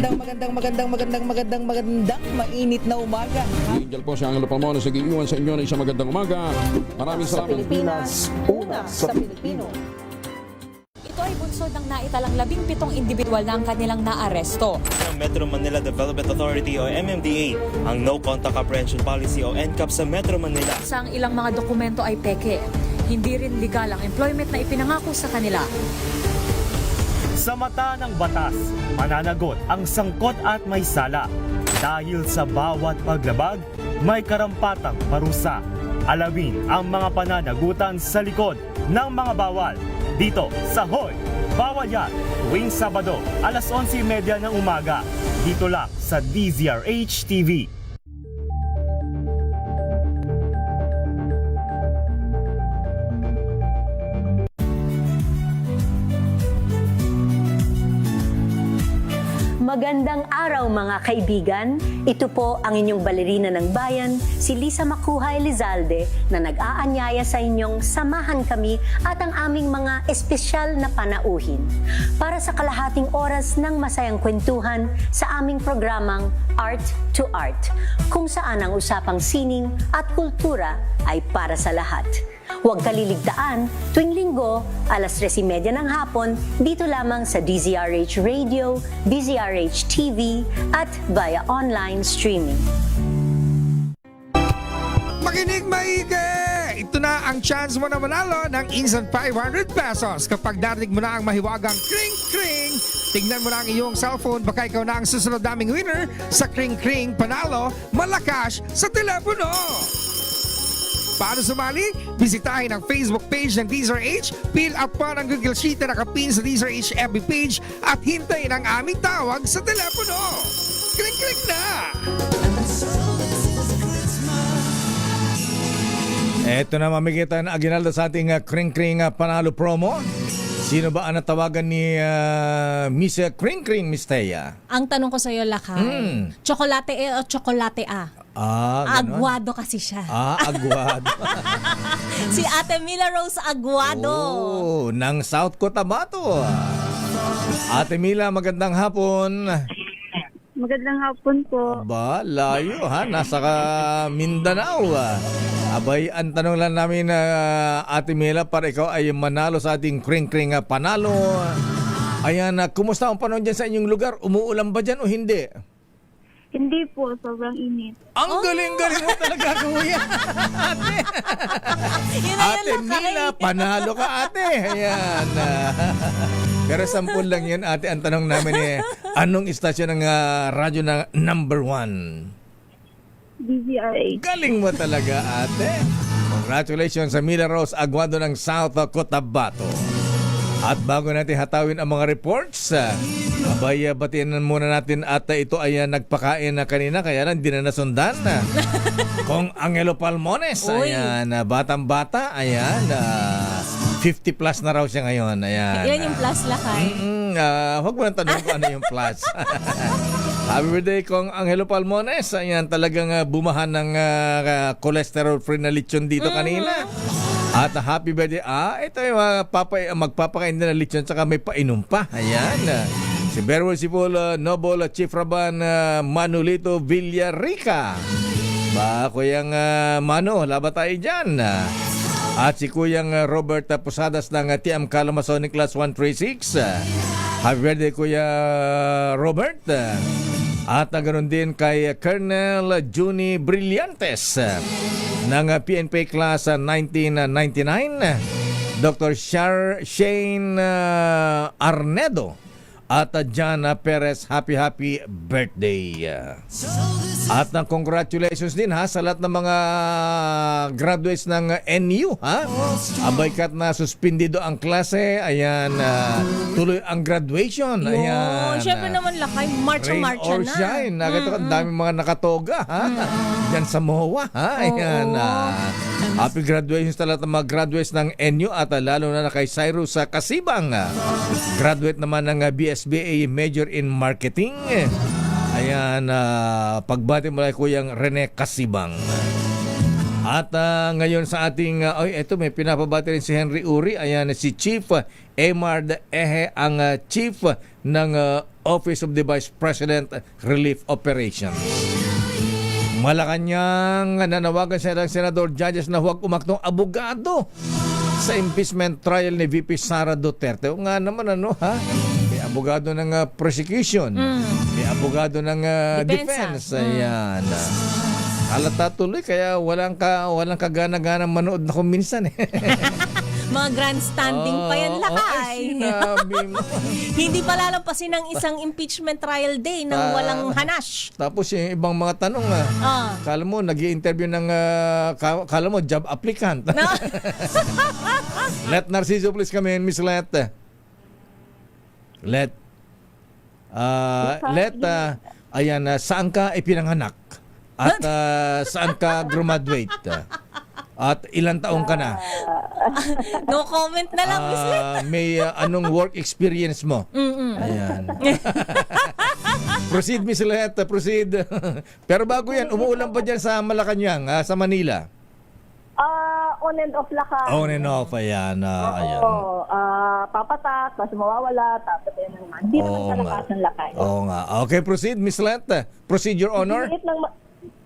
Magandang mainit na umaga. Angel po si Angelo Palmona sa giiwan sa inyo ng isang magandang umaga. Maraming Sa salamat. Pilipinas, una sa Pilipino. Ito ay bunsod ng naitalang 17 individual na ang kanilang naaresto. Ng Metro Manila Development Authority o MMDA ang No Contact Apprehension Policy o NCAP sa Metro Manila. Sa ang ilang mga dokumento ay peke. Hindi rin legal ang employment na ipinangako sa kanila. Sa mata ng batas, mananagot ang sangkot at may sala. Dahil sa bawat paglabag, may karampatang parusa. Alamin ang mga pananagutan sa likod ng mga bawal. Dito sa Hoy, Bawal Yan, tuwing Sabado, alas 11:30 ng umaga. Dito lang sa DZRH TV. Magandang araw mga kaibigan. Ito po ang inyong balerina ng bayan, si Lisa Macuha Elizalde, na nag-aanyaya sa inyong samahan kami at ang aming mga espesyal na panauhin para sa kalahating oras ng masayang kwentuhan sa aming programang Art to Art, kung saan ang usapang sining at kultura ay para sa lahat. Huwag kaliligtaan, tuwing linggo, alas 3:30 ng hapon, dito lamang sa DZRH Radio, DZRH TV, at via online streaming. Makinig maigi! Ito na ang chance mo na manalo ng instant 500 pesos kapag narinig mo na ang mahiwagang kring-kring. Tignan mo na ang iyong cellphone, baka ikaw na ang susunod naming winner sa kring-kring panalo malakas sa telepono. Paano sumali? Bisitahin ang Facebook page ng DZRH, fill up pa ng Google Sheet na nakapin sa DZRH FB page at hintayin ang aming tawag sa telepono. Kring-kring na! Eto na mamigitan ang aginaldo sa ating kring-kring panalo promo. Sino ba ang natawagan ni Miss Kring-kring, Miss Thea? Ang tanong ko sa iyo, Lakay, tsokolate A o tsokolate A? Ganon. Aguado kasi siya. Aguado. Si Ate Mila Rose Aguado. Oh, ng South Cotabato. Ate Mila, magandang hapon. Magandang hapon po. Ba, layo ha, nasa Mindanao. Abay, ang tanong lang namin Ate Mila, para ikaw ay manalo sa ating kring-kring panalo. Ayan, kumusta ang panahon dyan sa inyong lugar? Umuulan ba dyan o hindi? Hindi po, sobrang init. Ang galing-galing mo talaga, kuya. Ate Mila, panalo ka, ate. Ayan. Pero sampul lang yan, ate. Ang tanong namin anong istasyon ng radyo na number 1? DZRH. Galing mo talaga, ate. Congratulations sa Mila Rose Aguado ng South Cotabato. At bago natin hatawin ang mga reports, abay, batiin muna natin at ito ay nagpakain na kanina, kaya lang hindi na nasundan. Kung Angelo Palmones, ayan, batang-bata, ayan, 50 plus na raw siya ngayon. Ayan. Yan yung plus, Lakay. Huwag mo nang tanong kung ano yung plus. Happy birthday kung Angelo Palmones. Ayan, talagang bumahan ng cholesterol-free na lechon dito kanina. At happy birthday. Ito yung magpapakain din ng lechon saka may painom pa. Ayan. Si Berwell Sipol, Noble, Chief Raban, Manolito Villarica. Ba, Kuyang Mano, laba tayo dyan. At si Kuyang Robert Posadas ng TM Calamasonic Class 136. Happy birthday, Kuya Robert. At ganoon din kay Colonel Juni Brillantes ng PNP Class 1999. Dr. Shane Arnedo at Jana Perez, happy birthday. At congratulations din sa lahat ng mga graduates ng NU Abay kat na suspendido ang klase. Ayan, tuloy ang graduation. Ayan. Siyempre naman, Lakay, marcha Rain or na. shine. Ang dami mga nakatoga Diyan sa MOA Ayan. Happy graduations sa lahat ng mga graduates ng NU at lalo na kay Cyrus Kasibang. Graduate naman ng BSBA Major in Marketing. Ayan, pagbati mo kay Kuyang Rene Kasibang. At ngayon sa ating, ito may pinapabati rin si Henry Uri. Ayan, si Chief Emard Ehe, ang Chief ng Office of the Vice President Relief Operations. Malacanang nanawagan sa ilang senador judges na huwag umaktong abogado sa impeachment trial ni VP Sara Duterte. O nga naman may abogado ng prosecution, may abogado ng defense. Ayan. Halata tuloy kaya walang kagana-gana manood na kung minsan Mga grandstanding pa yan, Lakay. Sinabi mo. Hindi pa lalampasin ng isang impeachment trial day nang walang hanash. Tapos yung ibang mga tanong kala mo nag-i-interview ng kala mo job applicant. No. Let Narciso please come in, Miss Let. Ayan, saan ka ipinanganak? At saan ka graduate? At ilang taong ka na? No comment na lang, Miss Let. May anong work experience mo? Ayan. Proceed, Miss Let. Proceed. Pero bago yan, umuulan pa dyan sa Malacanang, sa Manila? On and off Lakay. On and off, ayan. Ayan. Papatak, tapos mawawala, tapos yun naman. Hindi naman kalakas ng Lakay. Oo nga. Okay, proceed, Miss Let. Proceed, Your Honor.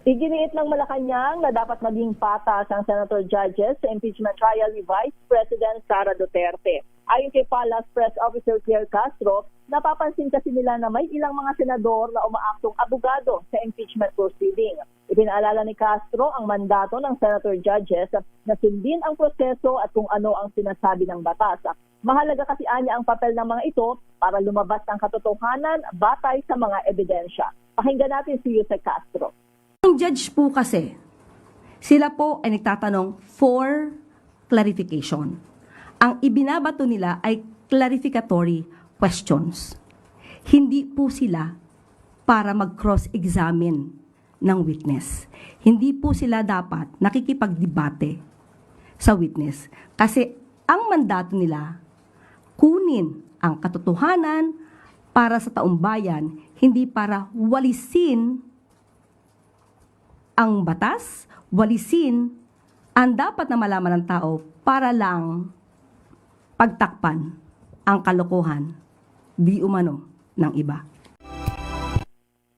Iginiit ng Malacanang na dapat maging patas ang senator judges sa impeachment trial ni Vice President Sara Duterte. Ayon kay Palace Press Officer Claire Castro, napapansin kasi nila na may ilang mga senador na umaaktong abogado sa impeachment proceeding. Ipinaalala ni Castro ang mandato ng senator judges na sundin ang proseso at kung ano ang sinasabi ng batas. Mahalaga kasi anya ang papel ng mga ito para lumabas ang katotohanan batay sa mga ebidensya. Pakinggan natin si Jose Castro. Ang judge po kasi, sila po ay nagtatanong for clarification. Ang ibinabato nila ay clarificatory questions. Hindi po sila para mag-cross-examine ng witness. Hindi po sila dapat nakikipagdebate sa witness. Kasi ang mandato nila, kunin ang katotohanan para sa taong bayan, hindi para walisin ang batas, walisin ang dapat na malaman ng tao para lang pagtakpan ang kalokohan di umano ng iba.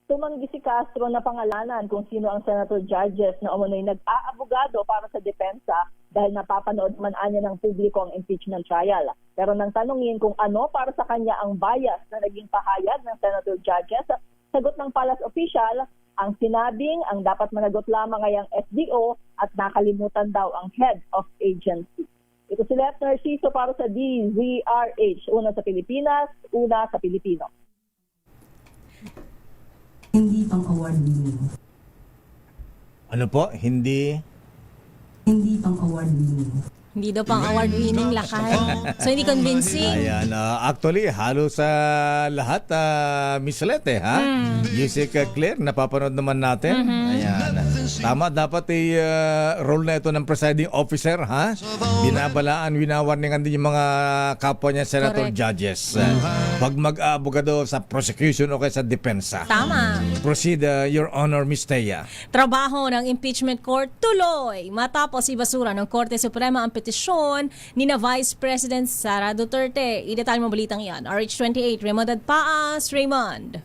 Tumanggi si Castro na pangalanan kung sino ang senator judges na umunoy nag-aabogado para sa depensa dahil napapanood man anya ng publiko ang impeachment trial. Pero nang tanungin kung ano para sa kanya ang bias na naging pahayag ng senator judges, sagot ng palace official, ang sinabing ang dapat managot lamang ay ang SDO at nakalimutan daw ang head of agency. Ito si Left Narciso para sa DZRH. Una sa Pilipinas, una sa Pilipino. Hindi pang award winning. Ano po? Hindi pang award winning. Hindi daw pang award-winning lakay. So, hindi convincing. Ayan, actually, halos sa lahat, Miss Lete, ha? Music Claire, napapanood naman natin. Ayan. Tama, dapat role na ito ng presiding officer, ha? Binabalaan, winawarningan din yung mga kapwa niya senator judges. Pag mag-aabogado sa prosecution o kaya sa depensa. Tama. Proceed, Your Honor, Miss Thea. Trabaho ng impeachment court tuloy matapos ibasura ng Korte Suprema ang petisyon ni na Vice President Sara Duterte. Idetalye mo balitang yan. RH28, Raymond Adpaas. Raymond.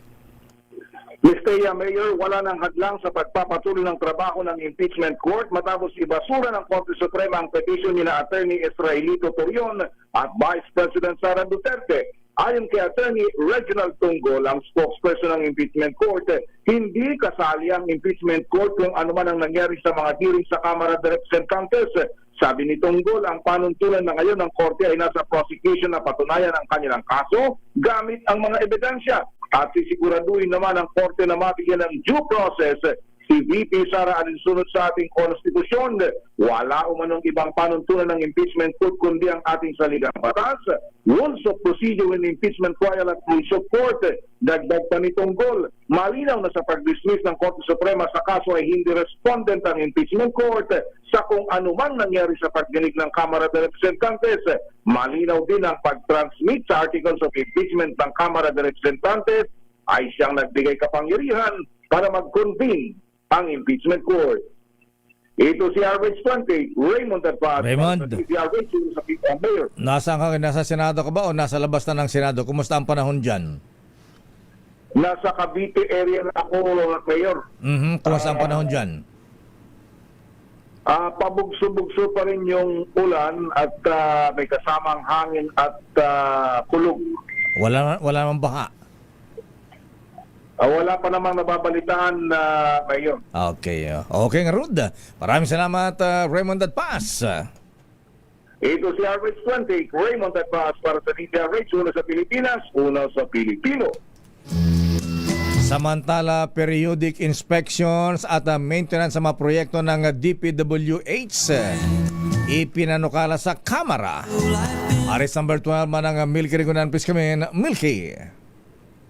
Ms. Thea, Mayor, wala nang hadlang sa pagpapatuloy ng trabaho ng impeachment court matapos ibasura ng Korte Suprema ang petisyon ni na Attorney Israelito Torion at Vice President Sara Duterte. Ayon kay Attorney Reginald Tunggol, ang spokesperson ng impeachment court, hindi kasali ang impeachment court kung ano man ang nangyari sa mga hearing sa Kamara de Representantes. Sabi ni Tunggol, ang panuntunan na ngayon ng korte ay nasa prosecution na patunayan ang kanilang kaso gamit ang mga ebidensya. At sisiguraduhin naman ang korte na mabigyan ng due process si VP Sara alinsunod sa ating konstitusyon. Wala umanong ibang panuntunan ng impeachment court kundi ang ating saligang batas, rules of procedure in impeachment trial at rules of court. Dagdag pa ni Tunggol, malinaw na sa pag-dismiss ng Korte Suprema sa kaso ay hindi respondent ang impeachment court sa kung anumang nangyari sa pagdinig ng Kamara de Representantes. Malinaw din ang pag-transmit sa articles of impeachment ng Kamara de Representantes ay siyang nagbigay kapangyarihan para mag-convene ang impeachment court. Ito si RH20, Raymond Adpaas. Raymond. Sa Mayor. Nasaan ka? Nasa Senado ka ba o nasa labas na ng Senado? Kumusta ang panahon dyan? Nasa Cavite area na ako, Mayor. Kumusta ang panahon dyan? Pabugso-bugso pa rin yung ulan at may kasamang hangin at kulog. Wala namang baha? Wala pa namang nababalitaan na Mayor. Okay. Okay nga, Rud. Maraming salamat, Raymond Adpaas. Ito si RH20, Raymond Adpaas para sa DZRH, una sa Pilipinas, una sa Pilipino. Samantala, periodic inspections at maintenance sa mga proyekto ng DPWH ipinanukala sa Kamara. Aris number 12 man ang Milky Rigunan Piskamin, Milky.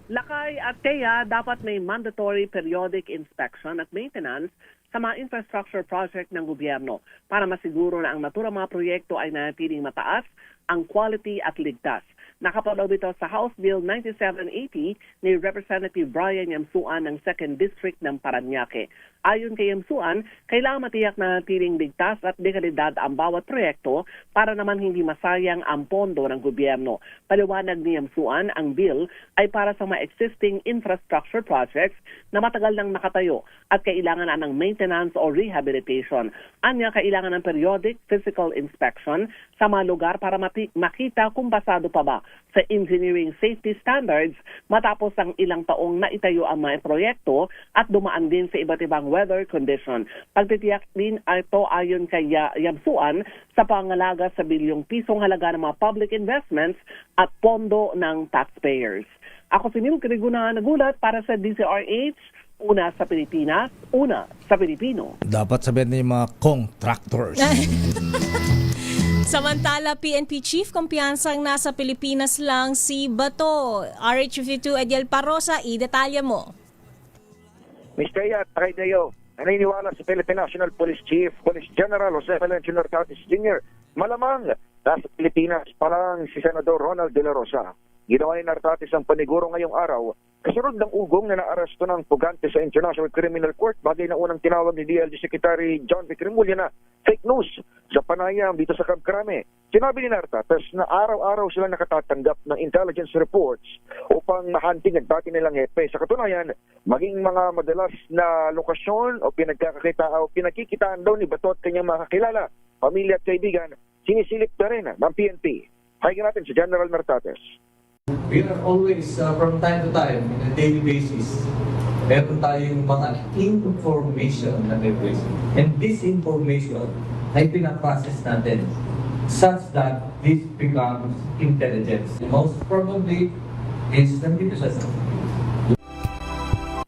Lakay at Thea, dapat may mandatory periodic inspection at maintenance sa mga infrastructure project ng gobyerno para masiguro na ang naturang mga proyekto ay nanatiling mataas ang quality at ligtas. Nakapaloob ito sa House Bill 9780 ni Representative Brian Yamsuan ng 2nd District ng Parañaque. Ayon kay Yamsuan, kailangan matiyak na tiling ligtas at dekalidad ang bawat proyekto para naman hindi masayang ang pondo ng gobyerno. Paliwanag ni Yamsuan, ang bill ay para sa mga existing infrastructure projects na matagal nang nakatayo at kailangan na ng maintenance o rehabilitation. Anya, kailangan ng periodic physical inspection sa mga lugar para makita kung basado pa ba sa engineering safety standards matapos ang ilang taong naitayo ang mga proyekto at dumaan din sa iba't ibang weather condition. Pagtitiyak din ito ayon kay Yamsuan sa pangalaga sa bilyong pisong halaga ng mga public investments at pondo ng taxpayers. Ako si Neil Criguna, nagulat para sa DCRH, una sa Pilipinas, una sa Pilipino. Dapat sabihin niyo yung mga contractors. Samantala, PNP Chief kumpiyansang nasa Pilipinas lang si Bato. RH52 Ediel Parosa, i-detalya mo. Mr. Yat, Takaydayo, naniniwala si Philippine National Police Chief, Police General Jose Valencio Narcatis Jr. Malamang nasa Pilipinas pa lang si Senador Ronald De La Rosa. Ginawa ni Narcatis ang paniguro ngayong araw kasunod ng ugong na naaresto ng pugante sa International Criminal Court bagay na unang tinawag ni DLG Secretary John Vic Remulla na fake news sa panayam dito sa Camp Crame. Sinabi ni Narcatis na araw-araw sila nakatatanggap ng intelligence reports upang mahanting ang dati nilang hepe. Sa katunayan, maging mga madalas na lokasyon o pinagkikitaan daw ni Bato at kanyang mga kakilala, pamilya at kaibigan, sinisilip na rin ng PNP. Haygin natin si General Narcatis. We are always, from time to time, on a daily basis, meron tayong mga information na may place. And this information ay pinaprocess natin such that this becomes intelligence. Most probably is nandito sa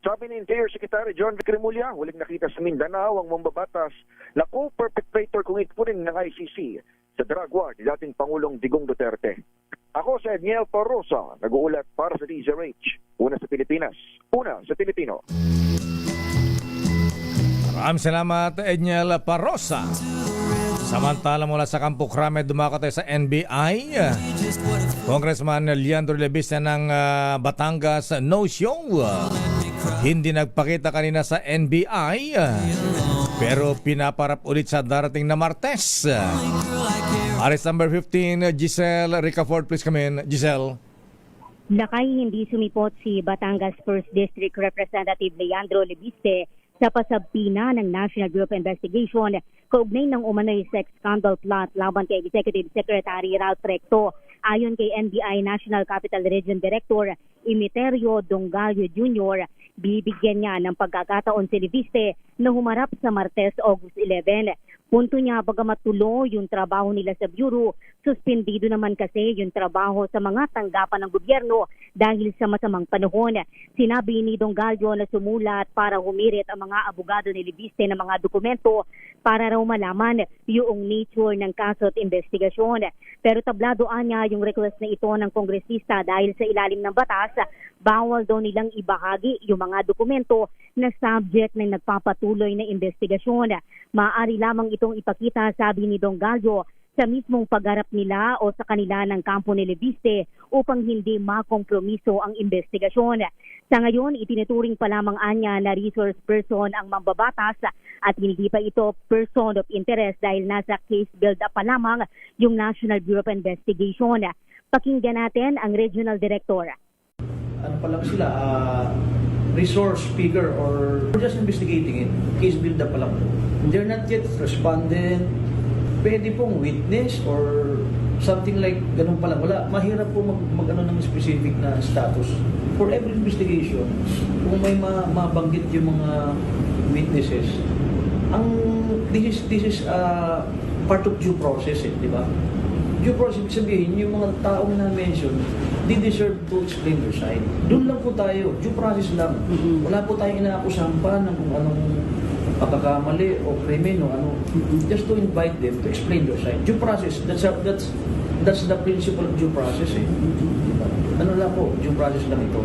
Sabi ni Interior Secretary John Vic Remulla, huling nakita sa Mindanao ang mambabatas na co-perpetrator kung itpunin ng ICC sa drug war ni dating Pangulong Digong Duterte. Ako si Ediel Parosa, nag-uulat para sa DZRH. Una sa Pilipinas, una sa Pilipino. Maraming salamat, Ediel Parosa. Samantala mula sa Campo Crame, dumakot tayo sa NBI. Congressman Leandro Lebista ng Batangas, no show. Hindi nagpakita kanina sa NBI, pero pinaparap ulit sa darating na Martes. Arrest number 15, Giselle Ricafort, please come in. Giselle. Lakay hindi sumipot si Batangas 1st District Representative Leandro Lebiste sa pasabpina ng National Bureau of Investigation kaugnay ng umano'y sex scandal plot laban kay Executive Secretary Ralph Recto. Ayon kay NBI National Capital Region Director Imiterio Dongallo Jr., bibigyan niya ng pagkakataon si Lebiste na humarap sa Martes, August 11. Punto niya, bagamat tuloy yung trabaho nila sa Bureau, suspendido naman kasi yung trabaho sa mga tanggapan ng gobyerno dahil sa masamang panahon. Sinabi ni Dongallo na sumulat para humirit ang mga abogado ni Lebiste ng mga dokumento para raw malaman yung nature ng kaso at investigasyon. Pero tabladoan niya yung request na ito ng kongresista dahil sa ilalim ng batas, bawal daw nilang ibahagi yung mga dokumento na subject ng nagpapatuloy na investigasyon. Maaari lamang itong ipakita, sabi ni Dongallo, sa mismong pagharap nila o sa kanila ng kampo ni Lebiste upang hindi makompromiso ang investigasyon. Sa ngayon, itinuturing pa lamang anya na resource person ang mambabatas at hindi pa ito person of interest dahil nasa case build-up pa lamang yung National Bureau of Investigation. Pakinggan natin ang Regional Director. Ano pa lang sila, resource figure or just investigating it, case build-up pa lang. They're not yet respondent, pwede pong witness or something like ganun pa lang. Wala, mahirap po mag-ano ng specific na status. For every investigation, kung may mabanggit yung mga witnesses, this is part of due process, di ba? Due process, sabihin, yung mga taong na-mention, they deserve to explain their side. Doon lang po tayo, due process lang. Wala po tayong inaakusahan pa ng kung anong pagkakamali o krimen o ano. Just to invite them to explain their side. Due process, that's the principle of due process. Diba? Ano lang po, due process lang ito.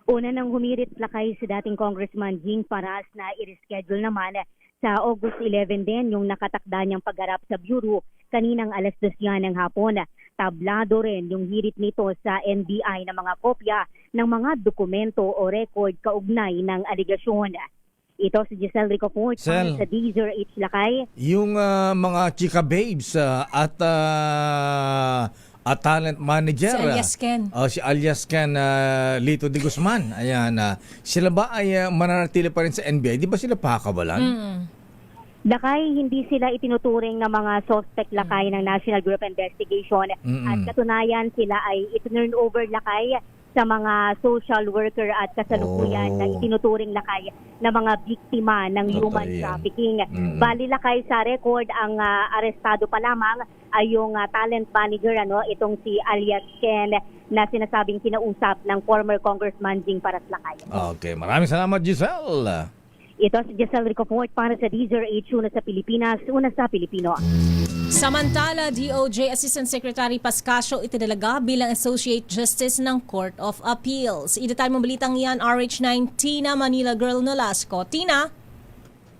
Una nang humirit lakay sa dating Congressman Jing Paras na i-reschedule naman sa August 11 din yung nakatakda niyang pagharap sa Bureau kaninang alas 2 ng hapon. Tablado rin yung hirit nito sa NBI ng mga kopya ng mga dokumento o record kaugnay ng aligasyon. Ito si Giselle Ricofort Sel, sa DZRH Lakay. yung mga chika babes at talent manager. Si alias Ken. Si alias Ken Lito de Guzman. Ayan, sila ba ay mananatili pa rin sa NBI? Di ba sila pakakabalan? Lakay, hindi sila itinuturing na mga suspect lakay ng National Bureau of Investigation. At katunayan sila ay itinurn over lakay sa mga social worker at kasalukuyan na itinuturing lakay na mga biktima ng human trafficking. Bali lakay sa record ang arestado pa lamang ay yung talent manager, itong si alias Ken na sinasabing kinausap ng former Congressman Jing Paraslakay. Okay, maraming salamat, Giselle. Ito si Giselle Ricofort para sa DZRH, una sa Pilipinas, una sa Pilipino. Samantala, DOJ Assistant Secretary Pascasio itinalaga bilang Associate Justice ng Court of Appeals. Idetalye mo balitang yan, RH9 Tina Manila Girl Nolasco. Tina?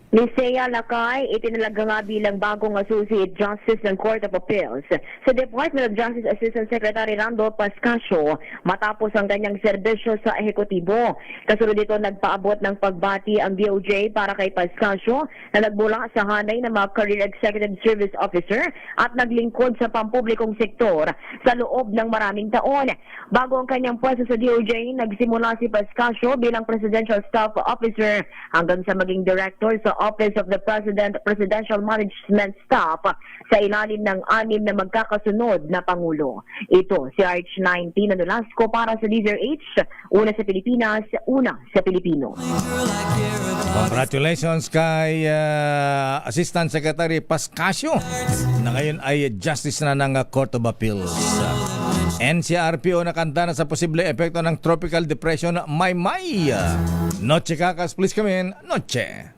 Ni Sea Lakay, itinalaga nga bilang bagong Associate Justice ng Court of Appeals sa Department of Justice Assistant Secretary Randolph Pascasio matapos ang kanyang serbisyo sa ehekutibo. Kasunod dito, nagpaabot ng pagbati ang DOJ para kay Pascasio na nagmula sa hanay ng mga Career Executive Service Officer at naglingkod sa pampublikong sektor sa loob ng maraming taon. Bago ang kanyang pwesto sa DOJ, nagsimula si Pascasio bilang Presidential Staff Officer hanggang sa maging Director sa Office of the President Presidential Management Staff sa ilalim ng 6 na magkakasunod na Pangulo. Ito si RH19 na Nolasco para sa DZRH, una sa Pilipinas, una sa Pilipino. Congratulations kay Assistant Secretary Pascasio na ngayon ay Justice na ng Court of Appeals. NCRPO nakanta na sa posible epekto ng Tropical Depression Maymay. Noche Kakas, please come in. Noche.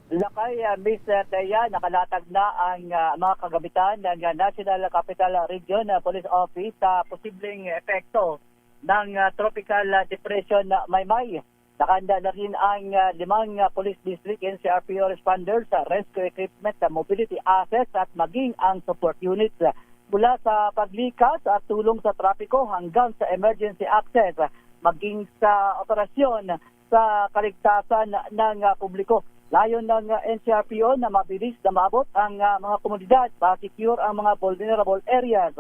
Lakay, Miss Teya, nakalatag na ang mga kagamitan ng National Capital Region Police Office sa posibleng epekto ng Tropical Depression Maymay. Nakahanda na rin ang 5 police district NCRPO responders, rescue equipment, mobility assets at maging ang support units. Mula sa paglikas at tulong sa trapiko hanggang sa emergency access, maging sa operasyon sa kaligtasan ng publiko. Layon ng NCRPO na mabilis na maabot ang mga komunidad, ma-secure ang mga vulnerable areas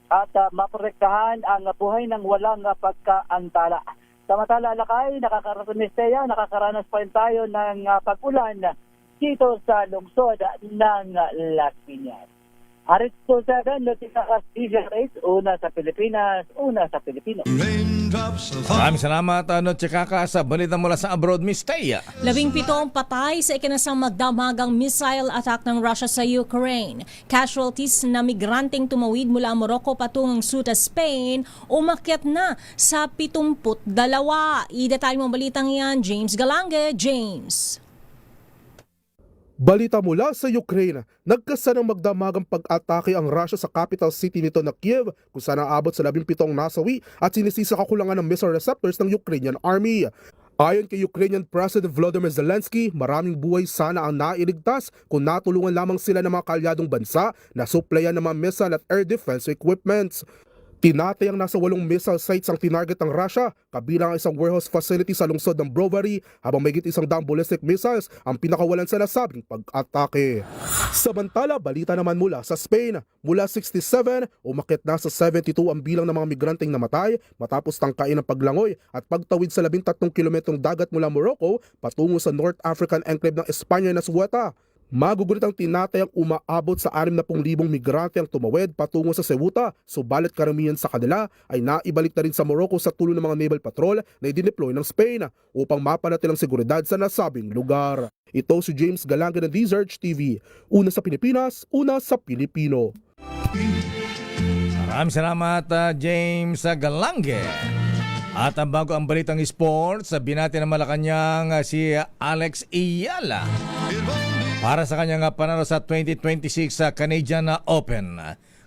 at maprotektahan ang buhay ng walang pagkaantala. Samantala, Lakay, nakakaranas pa rin tayo ng pag-ulan dito sa lungsod ng Las Piñas. Arit 27, Noticakas DZRH, una sa Pilipinas, una sa Pilipino. Maraming salamat, Noche Kakas, sa balita mula sa abroad, Miss Teya. 17 patay sa ikinasang magdamagang missile attack ng Russia sa Ukraine. Casualties na migranteng tumawid mula Morocco patungong Ceuta, Spain, umakyat na sa 72. Idetalye mo balitang yan, James Galange. James. Balita mula sa Ukraine, nagkasanang magdamagang pag-atake ang Russia sa capital city nito na Kiev kung saan naabot sa 17 nasawi at sinisisi sa kakulangan ng missile receptors ng Ukrainian Army. Ayon kay Ukrainian President Volodymyr Zelensky, maraming buhay sana ang nailigtas kung natulungan lamang sila ng mga kaalyadong bansa na suplayan ng mga missile at air defense equipments. Tinatayang nasa 8 missile sites ang tinarget ng Russia, kabilang ang isang warehouse facility sa lungsod ng Brovary, habang mayigit 100 ballistic missiles ang pinakawalan sa nasabing pag-atake. Samantala, balita naman mula sa Spain, mula 67, umakyat na sa 72 ang bilang ng mga migranteng namatay matapos tangkain ng paglangoy at pagtawid sa 13 kilometrong dagat mula Morocco patungo sa North African enclave ng Espanya na Ceuta. Magugulit ang tinatayang umaabot sa 60,000 migrante ang tumawid patungo sa Ceuta, subalit karamihan sa kanila ay naibalik na rin sa Morocco sa tulong ng mga naval patrol na idineploy ng Spain upang mapanatilang seguridad sa nasabing lugar. Ito si James Galange ng DZRH TV, una sa Pilipinas, una sa Pilipino. Maraming salamat, James Galange. At ang bago ang balitang sports, binati ng Malacanang si Alex Iyala para sa kanyang panalo sa 2026 Canadian Open.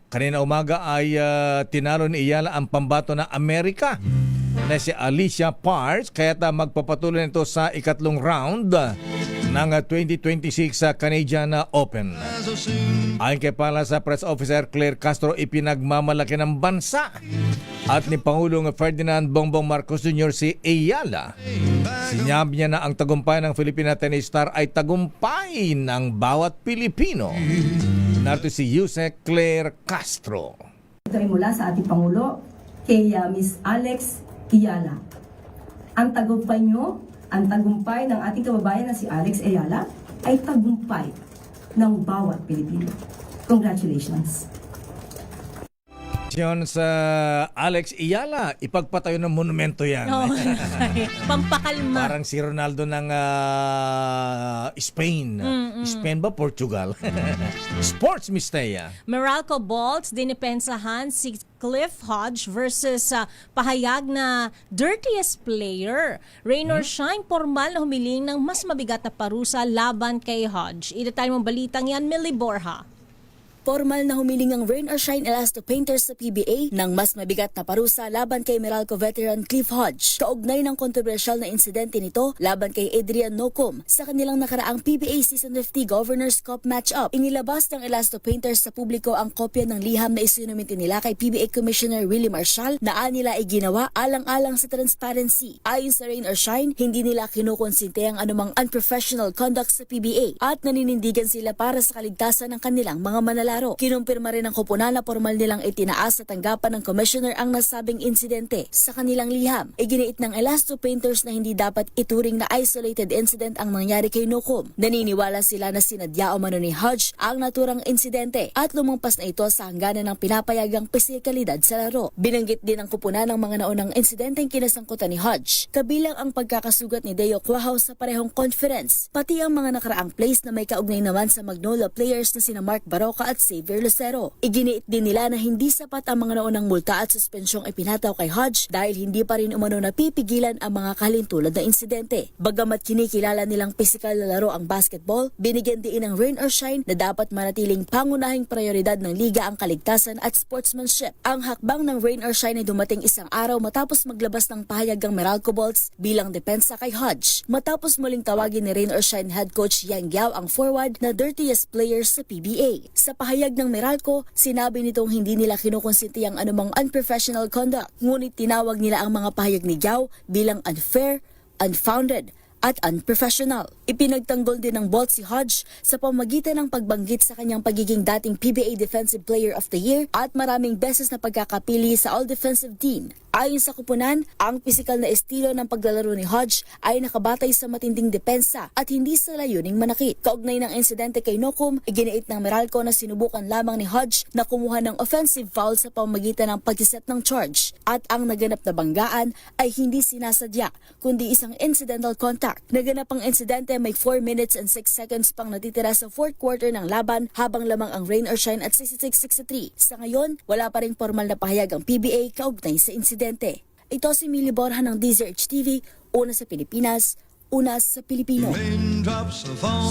Kanina umaga ay tinalo ni Iyala ang pambato ng Amerika na si Alicia Parks, kaya magpapatuloy nito sa ikatlong round ng 2026 sa Canadian Open. Ayon kay pala sa press officer Claire Castro, ipinagmamalaki ng bansa at ni Pangulong Ferdinand Bongbong Marcos Jr. si Ayala. Sinabi niya na ang tagumpay ng Filipina tennis star ay tagumpay ng bawat Pilipino. Narito si Yusek Claire Castro. Ito ay mula sa ating Pangulo kay Miss Alex Ayala. Ang tagumpay nyo, ang tagumpay ng ating kababayan na si Alex Ayala ay tagumpay ng bawat Pilipino. Congratulations! Sa Alex Ayala, ipagpatayo ng monumento yan. No. Pampakalma. Parang si Ronaldo ng Spain. Spain ba? Portugal? Sports, Miss Thea. Meralco Bolts, dinipensahan si Cliff Hodge versus pahayag na dirtiest player. Rain or shine, formal na humiling ng mas mabigat na parusa laban kay Hodge. Itatay mong balitang yan, Millie Borja. Formal na humiling ang Rain or Shine Elasto Painters sa PBA ng mas mabigat na parusa laban kay Meralco veteran Cliff Hodge. Kaugnay ng kontrobersyal na insidente nito laban kay Adrian Nocum sa kanilang nakaraang PBA Season 50 Governors Cup matchup. Inilabas ng Elasto Painters sa publiko ang kopya ng liham na isinumite nila kay PBA Commissioner Willie Marshall na nila ay ginawa alang-alang sa transparency. Ayon sa Rain or Shine, hindi nila kinukonsinte ang anumang unprofessional conduct sa PBA at naninindigan sila para sa kaligtasan ng kanilang mga manlalaro. Kinumpirma rin ng koponan na formal nilang itinaas sa tanggapan ng commissioner ang nasabing insidente. Sa kanilang liham, iginiit ng Elasto Painters na hindi dapat ituring na isolated incident ang nangyari kay Nocum. Naniniwala sila na sinadya o mano ni Hodge ang naturang insidente at lumampas na ito sa hangganan ng pinapayagang pisikalidad sa laro. Binanggit din ng koponan ng mga naunang insidenteng kinasangkutan ni Hodge, kabilang ang pagkakasugat ni Deo Cuahaw sa parehong conference, pati ang mga nakaraang plays na may kaugnay naman sa Magnolia players na sina Mark Baroka at Xavier Lucero. Iginiit din nila na hindi sapat ang mga naunang multa at suspensyong ipinataw kay Hodge dahil hindi pa rin umano napipigilan ang mga kalintulad na insidente. Bagamat kinikilala nilang pisikal na laro ang basketball, binigyan din ng Rain or Shine na dapat manatiling pangunahing prioridad ng liga ang kaligtasan at sportsmanship. Ang hakbang ng Rain or Shine ay dumating isang araw matapos maglabas ng pahayag ang Meralco Bolts bilang depensa kay Hodge. Matapos muling tawagin ni Rain or Shine head coach Yang Giao ang forward na dirtiest player sa PBA. Sa pahayag ng Meralco, sinabi nitong hindi nila kinukonsinti ang anumang unprofessional conduct, ngunit tinawag nila ang mga pahayag ni Giao bilang unfair, unfounded, at unprofessional. Ipinagtanggol din ng Bolts si Hodge sa pamagitan ng pagbanggit sa kanyang pagiging dating PBA Defensive Player of the Year at maraming beses na pagkakapili sa All-Defensive Team. Ayon sa kupunan, ang pisikal na estilo ng paglalaro ni Hodge ay nakabatay sa matinding depensa at hindi sa layuning manakit. Kaugnay ng insidente kay Nocum, iginiit ng Meralco na sinubukan lamang ni Hodge na kumuha ng offensive foul sa pamamagitan ng pagsiset ng charge at ang naganap na banggaan ay hindi sinasadya kundi isang incidental contact. Naganap ang insidente may 4 minutes and 6 seconds pang natitira sa fourth quarter ng laban habang lamang ang Rain or Shine at 66-63. Sa ngayon, wala pa ring formal na pahayag ang PBA kaugnay sa insidente. Ito si Millie Borja ng DZRH TV, una sa Pilipinas, una sa Pilipino.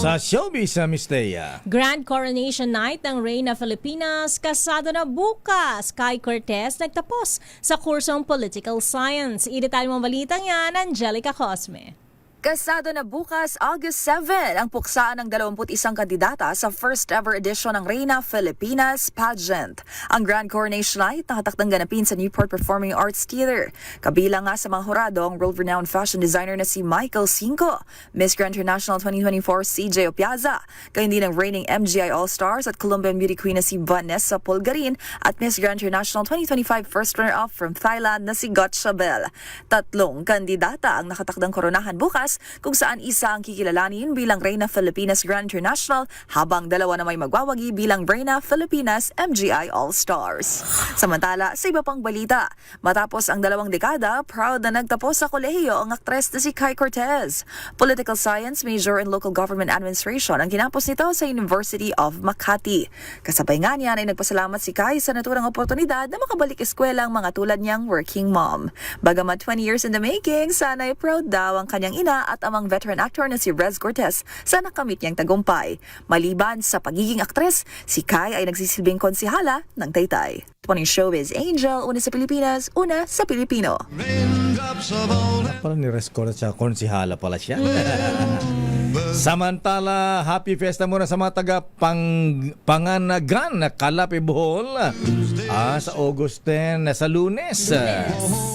Sa showbiz, Miss Thea. Grand Coronation Night ng Reyna Filipinas, kasado na bukas. Kai Cortez nagtapos sa kursong Political Science. Idetalye mong balitang yan, Angelica Cosme. Kasado na bukas, August 7, ang puksaan ng 21 kandidata sa first ever edition ng Reyna Filipinas pageant. Ang Grand Coronation Night nakatakdang ganapin sa Newport Performing Arts Theater. Kabilang nga sa mga hurado ang world-renowned fashion designer na si Michael Cinco, Miss Grand International 2024 CJ Opiaza, kayo din ng reigning MGI All-Stars at Colombian beauty queen na si Vanessa Polgarin at Miss Grand International 2025 first runner-up from Thailand na si Gotcha Bell. 3 kandidata ang nakatakdang koronahan bukas, kung saan isa ang kikilalanin bilang Reyna Filipinas Grand International habang 2 na may magwawagi bilang Reyna Filipinas MGI All-Stars. Samantala, sa iba pang balita, matapos ang 2 dekada, proud na nagtapos sa kolehiyo ang aktres na si Kai Cortez. Political Science major in Local Government Administration ang kinapos nito sa University of Makati. Kasabay nga niyan ay nagpasalamat si Kai sa naturang oportunidad na makabalik eskwela ang mga tulad niyang working mom. Bagamat 20 years in the making, sana'y proud daw ang kanyang ina at amang veteran actor na si Rez Cortez sa nakamit niyang tagumpay. Maliban sa pagiging aktres, si Kai ay nagsisilbing konsihala ng Taytay. Tuning showbiz Angel, una sa Pilipinas, una sa Pilipino. Parang ni Rez Cortez siya, konsihala pala siya. Samantala, happy fiesta muna sa mga taga Panganagan, Kalapi, Bohol. Sa August 10, sa Lunes.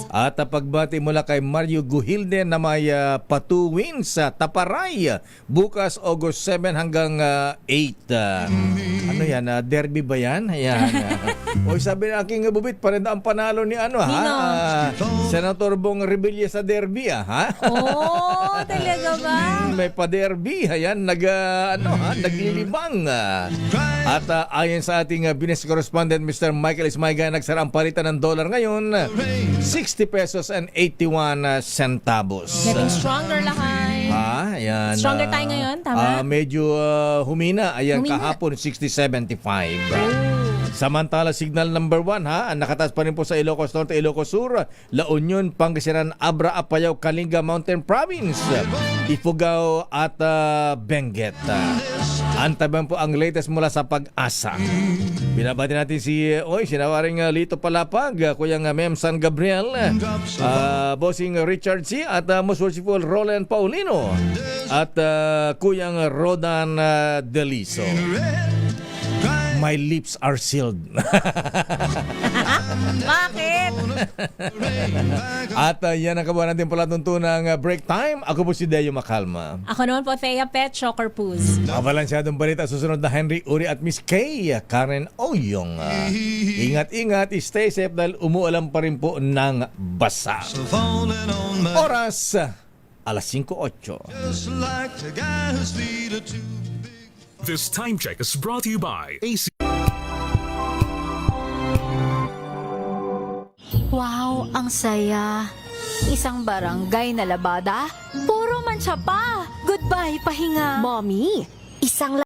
At pagbati mula kay Mario Guhilde na may patuwin sa Taparay. Bukas August 7 hanggang 8. Ano yan? Derby ba yan? Ayan. Oy, sabi ng aking bubit, parang ang panalo ni Senator Bong Revilla sa derby, ha? Oh, talaga ba? May pa-derby, ayan, naglilibang. At ayon sa ating business correspondent, Mr. Michael Ismayga, nagsara ang palitan ng dollar ngayon, 60 pesos and 81 centavos. Getting stronger, Lakay. Ayan. Stronger tayo ngayon, tama? Medyo humina. Ayan, kahapon 60.75. Samantala, signal number 1, nakataas pa rin po sa Ilocos Norte, Ilocos Sur, La Union, Pangasinan, Abra, Apayao, Kalinga, Mountain Province, Ifugao at Benguet. Antaban po ang latest mula sa Pag-asa. Binabati natin sinawaring Lito Palapag, Kuyang Mem San Gabriel, Bossing Richard C. at most worshipful Roland Paulino at Kuyang Rodan Deliso. My lips are sealed. Bakit? At yan ang kabuhan natin pala tuntunang break time. Ako po si Deo Macalma. Ako naman po, Thea Pet, Shocker Puz. Mabalansyadong balita. Susunod na Henry Uri at Miss Kay Karen Oyong. Ingat-ingat, stay safe dahil umuulan pa rin po ng basa. Oras, alas 5:08. This time check is brought to you by AC. Wow, ang saya. Isang barangay na labada, puro mancha pa. Goodbye, pahinga. Mommy, isang